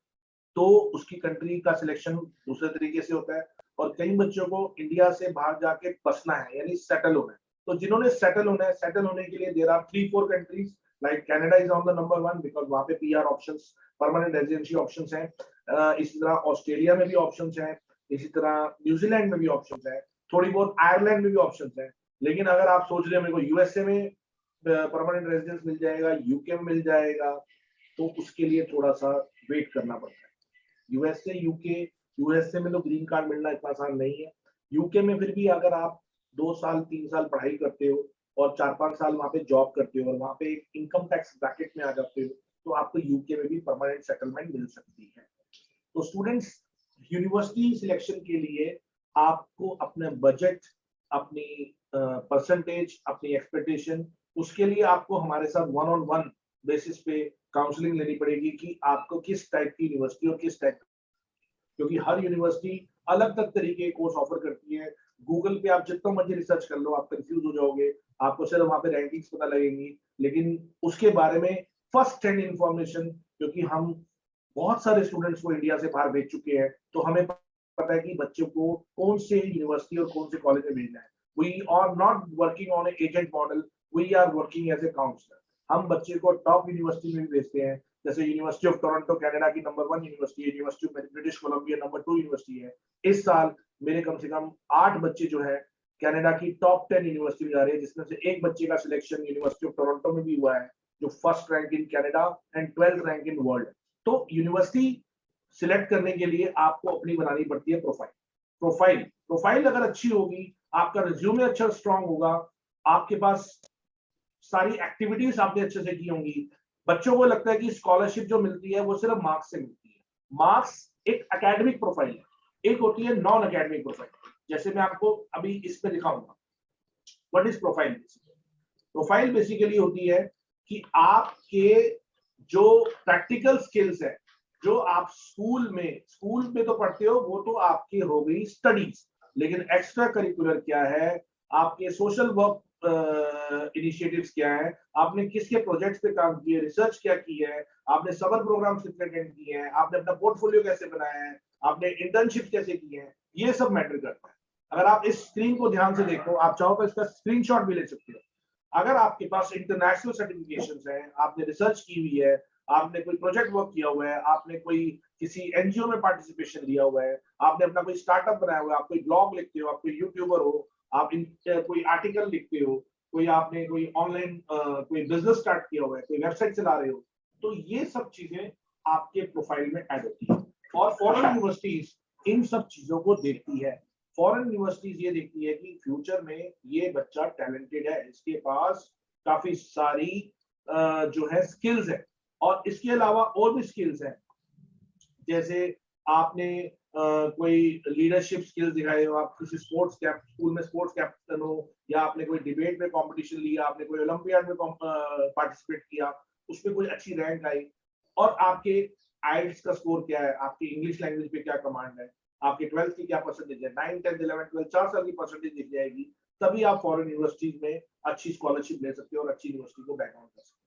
तो उसकी कंट्री का सिलेक्शन दूसरे तरीके से होता है, और कई बच्चों को इंडिया से बाहर जाके बसना है, यानी सेटल होना है। तो जिन्होंने सेटल होना है, सेटल होने के लिए there are 3-4 countries, like Canada is on the number 1 because वहां पे PR options, permanent residency options हैं। इसी तरह ऑस्ट्रेलिया में भी ऑप्शंस हैं, इसी तरह न्यूजीलैंड में भी ऑप्शंस हैं, थोड़ी बहुत आयरलैंड में भी ऑप्शंस हैं। लेकिन अगर आप सोच रहे हो मेरे को यूएसए में परमानेंट रेजिडेंस मिल जाएगा, यूके में मिल जाएगा, तो उसके लिए थोड़ा सा वेट करना पड़ता है। यूएसए, यूके, यूएसए में तो ग्रीन कार्ड मिलना इतना आसान नहीं है। यूके में फिर भी अगर आप 2 साल 3 साल पढ़ाई करते हो और 4-5 साल वहां पे जॉब करते हो और वहां पे एक इनकम टैक्स ब्रैकेट में आ जाते हो, तो आपको यूके में भी परमानेंट सेटलमेंट मिल सकती है। तो स्टूडेंट्स, यूनिवर्सिटी सिलेक्शन के लिए आपको अपने बजट, अपनी परसेंटेज, अपनी एक्सपेक्टेशन, उसके लिए आपको हमारे साथ 1-on-1 बेसिस पे काउंसलिंग लेनी पड़ेगी कि आपको किस टाइप की यूनिवर्सिटी और किस टाइप, क्योंकि हर यूनिवर्सिटी अलग अलग तरीके के कोर्स ऑफर करती है। गूगल पे आप जितना मर्जी रिसर्च कर लो, आप कंफ्यूज हो जाओगे, आपको सिर्फ वहां पे रैंकिंग्स पता लगेंगी, लेकिन उसके बारे में फर्स्ट हैंड इंफॉर्मेशन, क्योंकि हम बहुत सारे स्टूडेंट्स को इंडिया से बाहर भेज चुके हैं, तो हमें पता है कि बच्चों को कौन से यूनिवर्सिटी और कौन से कॉलेज में भेजना है। We are not working on agent model, we are working as a counsellor. हम बच्चे को टॉप यूनिवर्सिटी में भी भेजते हैं, जैसे यूनिवर्सिटी ऑफ टोरंटो कनाडा की नंबर 1 यूनिवर्सिटी है, university of British Columbia number 2 university है। इस साल मेरे कम से कम 8 बच्चे जो है कनाडा की टॉप 10 यूनिवर्सिटी में जा रहे हैं, जिसमें से एक बच्चे का सिलेक्शन यूनिवर्सिटी ऑफ टोरंटो में भी हुआ है, जो first rank in Canada and 12th rank in world. तो यूनिवर्सिटी सिलेक्ट करने के लिए आपको अपनी बनानी पड़ती है प्रोफाइल अगर अच्छी होगी, आपका रिज्यूमे अच्छा स्ट्रांग होगा, आपके पास सारी एक्टिविटीज आपने अच्छे से की होंगी। बच्चों को लगता है कि स्कॉलरशिप जो मिलती है वो सिर्फ मार्क्स से मिलती है। मार्क्स एक एकेडमिक प्रोफाइल है, एक होती है नॉन एकेडमिक प्रोफाइल। जैसे मैं आपको अभी इस पे दिखाऊंगा what is profile. Profile basically होती है कि आपके जो प्रैक्टिकल स्किल्स है, जो आप स्कूल में तो पढ़ते हो, वो तो आपकी हो गई स्टडीज, लेकिन एक्स्ट्रा करिकुलर क्या है, आपके सोशल वर्क इनिशिएटिव्स क्या है, आपने किसके प्रोजेक्ट्स पे काम किए, रिसर्च क्या की है, आपने समर प्रोग्राम्स कितने अटेंड किए हैं, आपने अपना पोर्टफोलियो कैसे बनाया है, आपने इंटर्नशिप कैसे की है, ये सब मैटर करता है। अगर आप इस स्क्रीन को ध्यान से देखो, आप चाहो तो इसका स्क्रीनशॉट भी ले सकते हो। अगर आपके पास इंटरनेशनल सर्टिफिकेशंस हैं, आपने रिसर्च की हुई है, आपने कोई प्रोजेक्ट वर्क किया हुआ है, आपने कोई किसी एनजीओ में पार्टिसिपेशन लिया हुआ है, आपने अपना कोई स्टार्टअप बनाया हुआ है, आप कोई ब्लॉग लिखते हो, आप कोई यूट्यूबर हो, आप कोई आर्टिकल लिखते हो, कोई आपने कोई ऑनलाइन कोई बिजनेस स्टार्ट किया हुआ है, कोई वेबसाइट चला रहे हो, तो ये सब चीजें आपके प्रोफाइल में ऐड होती है। और फॉरेन यूनिवर्सिटीज इन सब चीजों को देखती है। फॉरेन यूनिवर्सिटीज ये देखती है कि फ्यूचर में ये बच्चा टैलेंटेड है, इसके पास काफी सारी जो है स्किल्स है, और इसके अलावा और भी स्किल्स हैं, जैसे आपने कोई लीडरशिप स्किल्स दिखाए हो, आप किसी स्कूल में स्पोर्ट्स कैप्टन हो, या आपने कोई डिबेट में कंपटीशन लिया, आपने कोई ओलंपियाड में पार्टिसिपेट किया, उसमें कोई अच्छी रैंक आई, और आपके आईएलटीएस का स्कोर क्या है, आपकी इंग्लिश लैंग्वेज पे क्या कमांड है, आपके 12th की क्या परसेंटेज है, 9, 10, 11, 12 4 साल की परसेंटेज दिख जाएगी, तभी आप फॉरेन यूनिवर्सिटीज में अच्छी स्कॉलरशिप ले सकते हो और अच्छी यूनिवर्सिटी को बैकआउट कर सकते हो।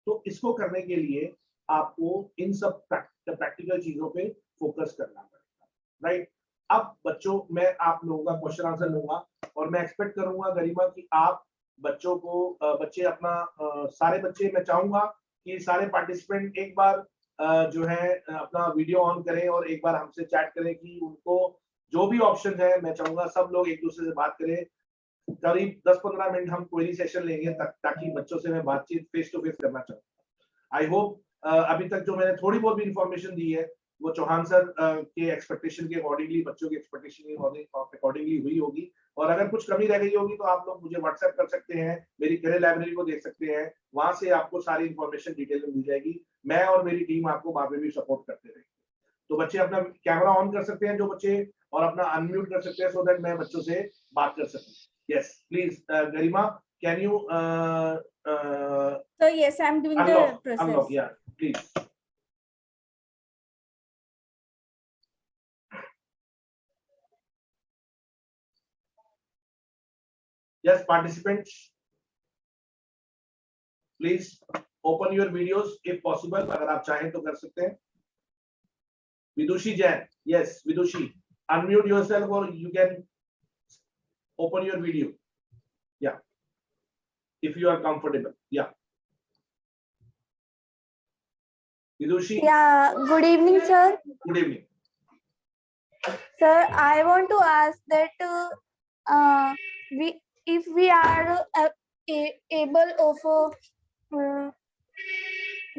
तो इसको करने के लिए आपको इन सब प्रैक्टिकल चीजों पे फोकस करना पड़ेगा, राइट। अब बच्चों, मैं आप लोगों का क्वेश्चन आंसर लूंगा, और मैं एक्सपेक्ट करूंगा गरिमा कि आप बच्चों को बच्चे अपना सारे बच्चे, मैं चाहूंगा कि सारे पार्टिसिपेंट एक बार जो है अपना वीडियो ऑन करें और एक बार हमसे चैट करें कि उनको जो भी ऑप्शन है, मैं चाहूंगा सब लोग एक दूसरे से बात करें। करीब 10-15 मिनट हम क्वेरी सेशन लेंगे ताकि बच्चों से मैं बातचीत फेस टू फेस करना चाहूंगा। आई होप अभी तक जो मैंने थोड़ी बहुत भी इंफॉर्मेशन दी है वो चौहान सर के एक्सपेक्टेशन के अकॉर्डिंगली, बच्चों के एक्सपेक्टेशन के अकॉर्डिंगली हुई होगी, और अगर कुछ कमी रह गई होगी तो आप लोग मुझे व्हाट्सएप कर सकते हैं, मेरी करियर लाइब्रेरी को देख सकते हैं, वहां से आपको सारी इंफॉर्मेशन डिटेल में मिल जाएगी। मैं और मेरी टीम आपको बाद में भी सपोर्ट करते रहेंगे। तो बच्चे अपना कैमरा ऑन कर सकते हैं जो बच्चे, और अपना अनम्यूट कर सकते हैं, सो दैट मैं बच्चों से बात कर सकूं। Yes please Garima, can you So yes, I'm doing the process. unlock, yeah, please. Yes, participants, please open your videos if possible. अगर आप चाहें तो कर सकते हैं। विदुषी Jain, yes, Vidushi, unmute yourself or you can open your video. Yeah, if you are comfortable. Yeah. Vidushi. Yeah, good evening, sir. Good evening. Sir, I want to ask that if we are able of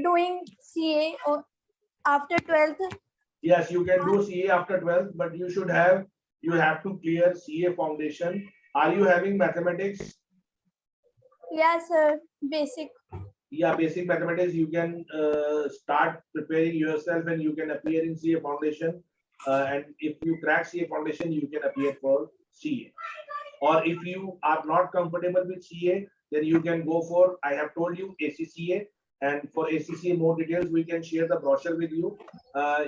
doing CA or after 12th. Yes, you can do CA after 12th, but you have to clear CA foundation. Are you having mathematics? Yes, sir. Basic. Yeah, basic mathematics. You can start preparing yourself, and you can appear in CA foundation. And if you crack CA foundation, you can appear for CA. Or if you are not comfortable with CA, then you can go for, I have told you, ACCA. And for ACCA more details, we can share the brochure with you.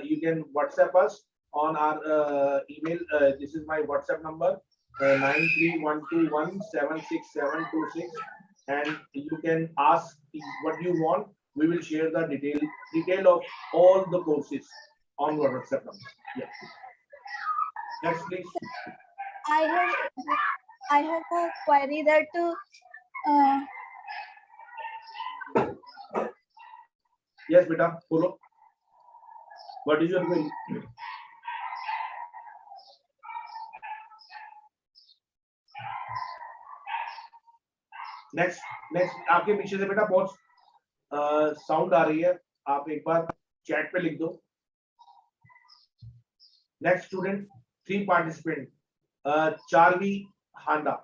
You can WhatsApp us on our email. This is my WhatsApp number, 9312176726, and you can ask what you want. We will share the detail of all the courses on your WhatsApp number. Yeah. Next, please. I have a query that Yes, बेटा बोलो. What is your query? Next आपके पीछे से बेटा बहुत sound आ रही है, आप एक बार चैट पे लिख दो. Next student 3 participant. Charvi Handa.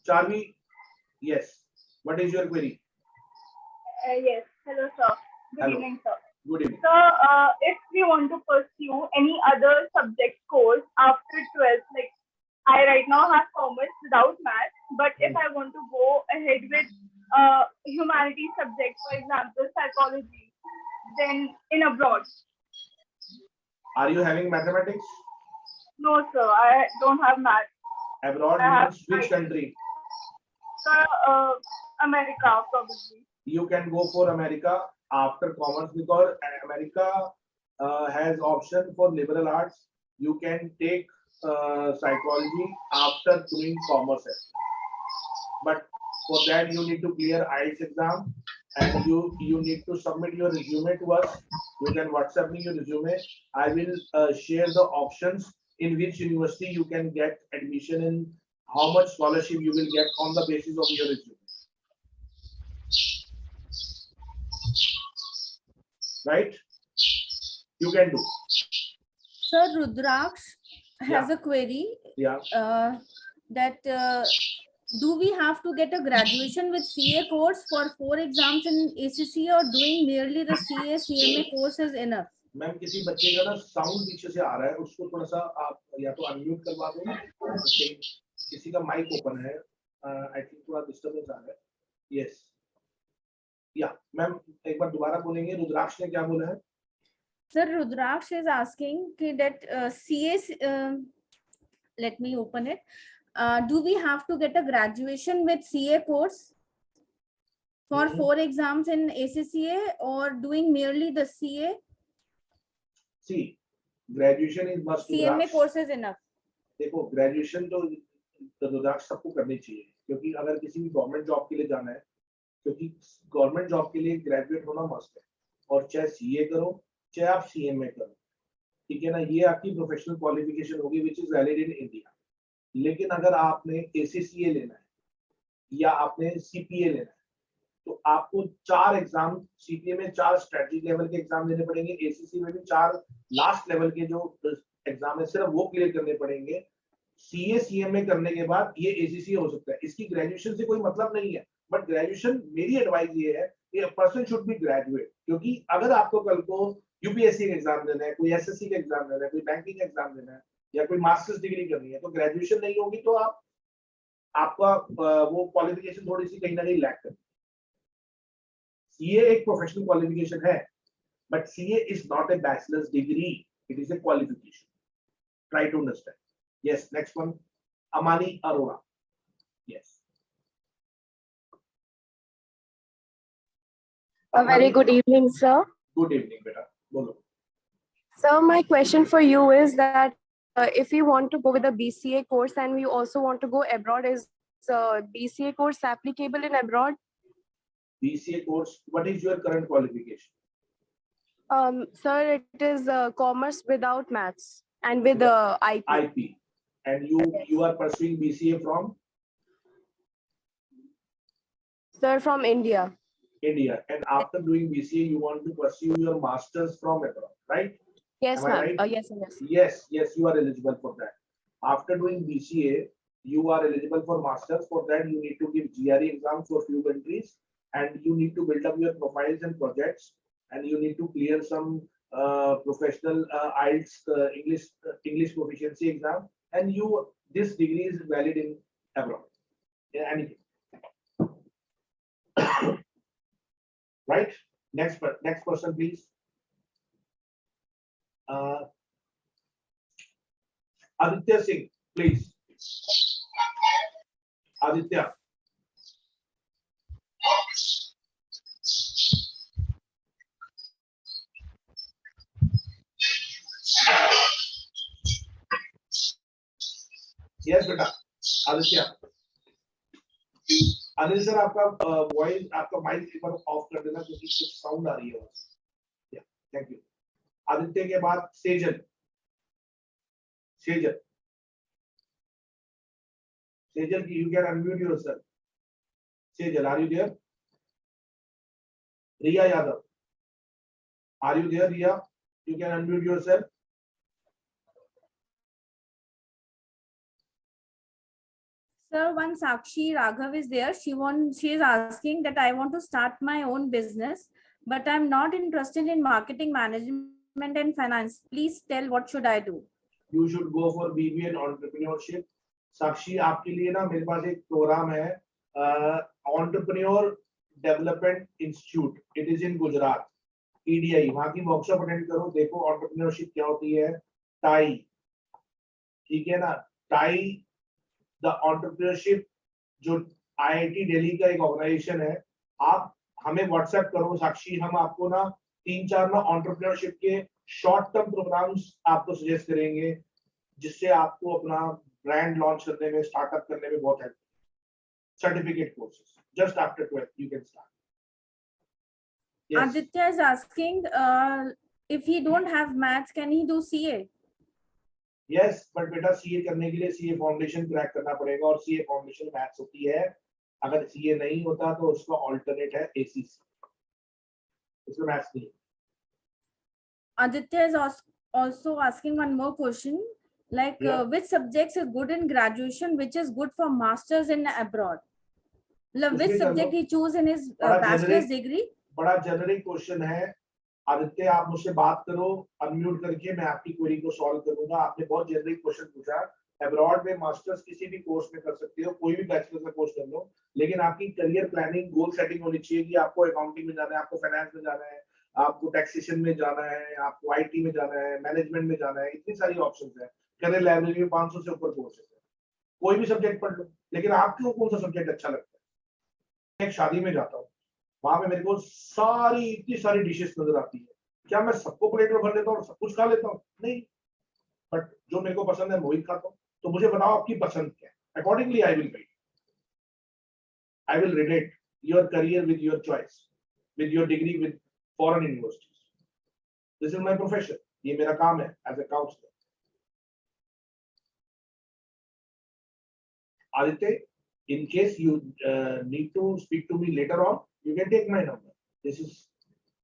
Charvi, yes, what is your query? Yes. Hello, sir. Good Hello. evening, sir. Good evening. So, if we want to pursue any other subject course after 12th, like I right now have commerce without math, but if I want to go ahead with humanities subject, for example, psychology, then in abroad. Are you having mathematics? No, sir, I don't have math. Abroad I have means which country? Sir, America probably. You can go for America after commerce because America has option for liberal arts. You can take psychology after doing commerce. But for that you need to clear IELTS exam and you need to submit your resume to us. You can WhatsApp me your resume. I will share the options in which university you can get admission and how much scholarship you will get on the basis of your resume. Right? You can do. Sir, Rudraksh has Yeah. a query Yeah. that do we have to get a graduation with CA course for 4 exams in ACCA or doing merely the CA CMA course is enough? Ma'am किसी बच्चे का ना sound पीछे से आ रहा है, उसको थोड़ा सा आप या तो अनम्यूट करवा दो. किसी का माइक ओपन है, आई थिंक थोड़ा डिस्टर्बेंस आ रहा है. यस या मैम एक बार दोबारा बोलेंगे. रुद्राक्ष ने क्या बोला है? Sir, Rudraksh is asking that let me open it. Do we have to get a graduation with CA course for 4 exams in ACCA or doing merely the CA? See, graduation is must. CMA course is enough. देखो graduation तो रुद्राक्ष सबको करनी चाहिए, क्योंकि अगर किसी भी government job के लिए जाना है, क्योंकि गवर्नमेंट जॉब के लिए ग्रेजुएट होना मस्ट है. और चाहे सीए करो चाहे आप सीएमए करो, ठीक है ना, ये आपकी प्रोफेशनल क्वालिफिकेशन होगी which is valid in India. लेकिन अगर आपने एसीसीए लेना है या आपने सीपीए लेना है तो आपको 4 एग्जाम, सीपीए में 4 स्ट्रेटजिक लेवल के एग्जाम देने पड़ेंगे, एसीसी में भी 4 लास्ट लेवल के जो एग्जाम है सिर्फ वो क्लियर करने पड़ेंगे. सीए सीएमए करने के बाद ये एसीसी हो सकता है. इसकी ग्रेजुएशन से कोई मतलब नहीं है, बट ग्रेजुएशन मेरी एडवाइस ये है कि पर्सन शुड बी ग्रेजुएट. क्योंकि अगर आपको कल को यूपीएससी का एग्जाम देना है, कोई एसएससी का एग्जाम देना है, कोई बैंकिंग एग्जाम देना है या कोई मास्टर्स डिग्री करनी है, तो ग्रेजुएशन नहीं होगी तो आपका वो क्वालिफिकेशन थोड़ी सी कहीं ना कहीं लैक करती है. सीए एक प्रोफेशनल क्वालिफिकेशन है, but CA is not a bachelors degree, it is a qualification. Try to understand. Yes, next one Amani Arora. Yes. A very good evening, sir. Good evening बेटा, बोलो. Sir, my question for you is that if you want to go with a BCA course and we also want to go abroad, is BCA course applicable in abroad? BCA course, what is your current qualification? Sir, it is commerce without maths and with IP. IP. And you are pursuing BCA from Sir, from India. India, and after doing BCA you want to pursue your masters from abroad, right? Yes, Am I ma'am. right? Yes, yes. Yes, you are eligible for that. After doing BCA you are eligible for masters. For that you need to give GRE exams for few countries, and you need to build up your profiles and projects, and you need to clear some professional IELTS English proficiency exam, and this degree is valid in abroad. Yeah, anything. Right? Next person, please. Aditya Singh, please. Aditya. Yes, बेटा. Aditya. Anil sir, आपका voice, आपका mic एक बार of कर देना क्योंकि कुछ sound आ रही है. Thank you. आदित्य के बाद सेजल। सेजल की you can unmute yourself. Sejal, are you there? Riya Yadav, are you there? Riya, you can unmute yourself. Sir, one Sakshi Raghav is there. She is asking that I want to start my own business, but I'm not interested in marketing, management and finance. Please tell what should I do? You should go for BBA in entrepreneurship. साक्षी, आपके लिए ना मेरे पास एक program है, Entrepreneur Development Institute. It is in Gujarat. EDI, वहाँ की workshop attend करो, देखो एंटरप्रेन्योरशिप क्या होती है। टाई, ठीक है ना, टाई द एंटरप्रेन्योरशिप जो IIT दिल्ली का एक ऑर्गेनाइजेशन है। आप हमें व्हाट्सएप करो साक्षी, हम आपको ना 3-4 ना एंटरप्रेन्योरशिप के शॉर्ट टर्म प्रोग्राम्स आपको सजेस्ट करेंगे, जिससे आपको अपना ब्रांड लॉन्च करने में, स्टार्टअप करने में बहुत help. Certificate courses just after 12th you can start. Yes. Aditya is asking if he don't have maths, can he do CA? Yes, but बेटा CA करने के लिए CA फाउंडेशन क्रैक करना पड़ेगा, और CA फाउंडेशन मैथ्स होती है। अगर CA नहीं होता तो उसका ऑल्टरनेट है ACC, इसमें मैथ्स नहीं। Aditya is also asking one more question, like which subjects are good in graduation, which is good for masters in abroad? Which subject he choose in his bachelor's degree? बड़ा generic question है आदित्य, आप मुझसे बात करो unmute करके, मैं आपकी query को सॉल्व करूंगा। आपने बहुत जेनरिक क्वेश्चन पूछा। अब्रॉड में मास्टर्स किसी भी कोर्स में कर सकते हो, कोई भी बैचलर का कोर्स कर लो, लेकिन आपकी करियर प्लानिंग, गोल सेटिंग होनी चाहिए कि आपको अकाउंटिंग में जाना है, आपको फाइनेंस में जाना है, आपको टैक्सेशन में जाना है, आपको IT में जाना है, मैनेजमेंट में जाना है। इतनी सारी ऑप्शन है। करियर लाइब्रेरी में 500 से ऊपर कोर्सेज है, कोई भी सब्जेक्ट पढ़ लो। लेकिन आपको कौन सा सब्जेक्ट अच्छा लगता है? मैं एक शादी में जाता हूँ, वहां पे मेरे को इतनी सारी डिशेस नजर आती है। क्या मैं सबको प्लेट में भर लेता हूँ और सब कुछ खा लेता हूँ? नहीं, बट जो मेरे को पसंद है वही खाता हूँ। तो मुझे बताओ आपकी पसंद क्या है, accordingly I will relate your career with your choice, with your degree with foreign universities. This is my profession, ये मेरा काम है as a counsellor. Aditya, in case you need to speak to me later on, you can take my number. This is,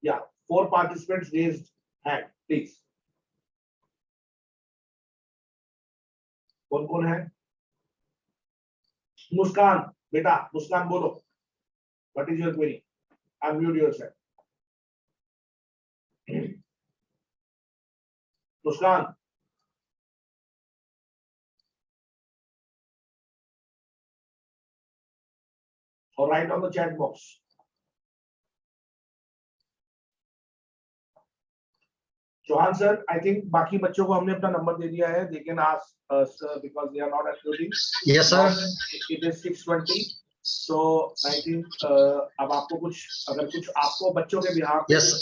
yeah, 4 participants raised hand, please. कौन है? मुस्कान, बेटा मुस्कान बोलो, what is your query? Unmute yourself. Muskan, or write on the chat box. Chauhan sir, I think बाकी बच्चों को हमने अपना number दे दिया है. They can ask us because they are not unmuting. Yes sir. It is 6:20. So I think अब आपको अगर कुछ आपको बच्चों के Bihar yes sir.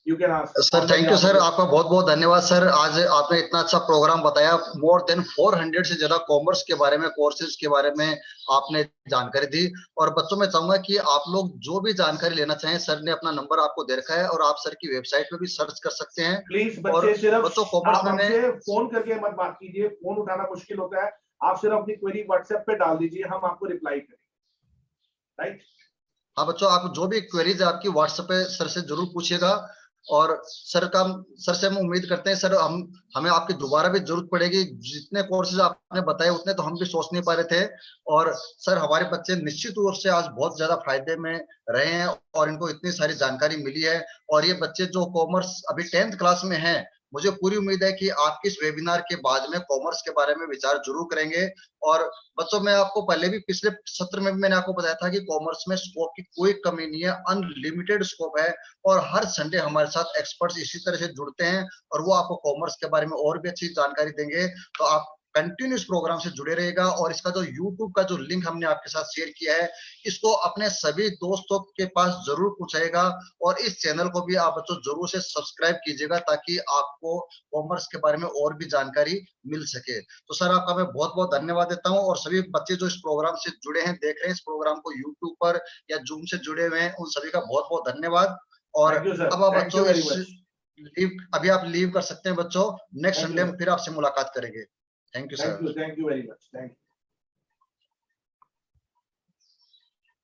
You can ask. Sir thank you sir, आपका बहुत बहुत धन्यवाद सर। आज आपने इतना अच्छा प्रोग्राम बताया। मोर देन 400 से ज्यादा कॉमर्स के बारे में, कोर्सेज के बारे में आपने जानकारी दी। और बच्चों में चाहूंगा कि आप लोग जो भी जानकारी लेना चाहें, सर ने अपना नंबर आपको दे रखा है और आप सर की वेबसाइट पे भी सर्च कर सकते हैं। प्लीज बच्चे सिर्फ बच्चों कॉमर्स में फोन करके मत बात कीजिए, फोन उठाना मुश्किल होता है। आप सिर्फ अपनी क्वेरी व्हाट्सएप पे डाल दीजिए, हम आपको रिप्लाई करेंगे। राइट? हाँ बच्चों, आप जो भी क्वेरीज है आपकी व्हाट्सएप पे सर से जरूर पूछिएगा। और सर से हम उम्मीद करते हैं सर, हमें आपकी दोबारा भी जरूरत पड़ेगी। जितने कोर्सेज आपने बताए उतने तो हम भी सोच नहीं पा रहे थे। और सर हमारे बच्चे निश्चित रूप से आज बहुत ज्यादा फायदे में रहे हैं और इनको इतनी सारी जानकारी मिली है। और ये बच्चे जो कॉमर्स अभी 10th क्लास में हैं, मुझे पूरी उम्मीद है कि आपके इस वेबिनार के बाद में कॉमर्स के बारे में विचार जरूर करेंगे। और बच्चों, मैं आपको पहले भी पिछले सत्र में भी मैंने आपको बताया था कि कॉमर्स में स्कोप की कोई कमी नहीं है, अनलिमिटेड स्कोप है। और हर संडे हमारे साथ एक्सपर्ट्स इसी तरह से जुड़ते हैं और वो आपको कॉमर्स के बारे में और भी अच्छी जानकारी देंगे। तो आप कंटिन्यूस प्रोग्राम से जुड़े रहेगा। और इसका जो यूट्यूब का जो लिंक हमने आपके साथ शेयर किया है, इसको अपने सभी दोस्तों के पास जरूर पहुंचाएगा। और इस चैनल को भी आप बच्चों जरूर से सब्सक्राइब कीजिएगा ताकि आपको कॉमर्स के बारे में और भी जानकारी मिल सके। तो सर आपका मैं बहुत बहुत धन्यवाद देता हूं। और सभी बच्चे जो इस प्रोग्राम से जुड़े हैं, देख रहे हैं इस प्रोग्राम को यूट्यूब पर या जूम से जुड़े हुए हैं, उन सभी का बहुत बहुत धन्यवाद। और Thank you, sir. अब आप Thank बच्चों you very much. लीव, अभी आप लीव कर सकते हैं बच्चों, नेक्स्ट Thank संडे you. हम फिर आपसे मुलाकात करेंगे। Thank you sir. Thank you very much. Thank you.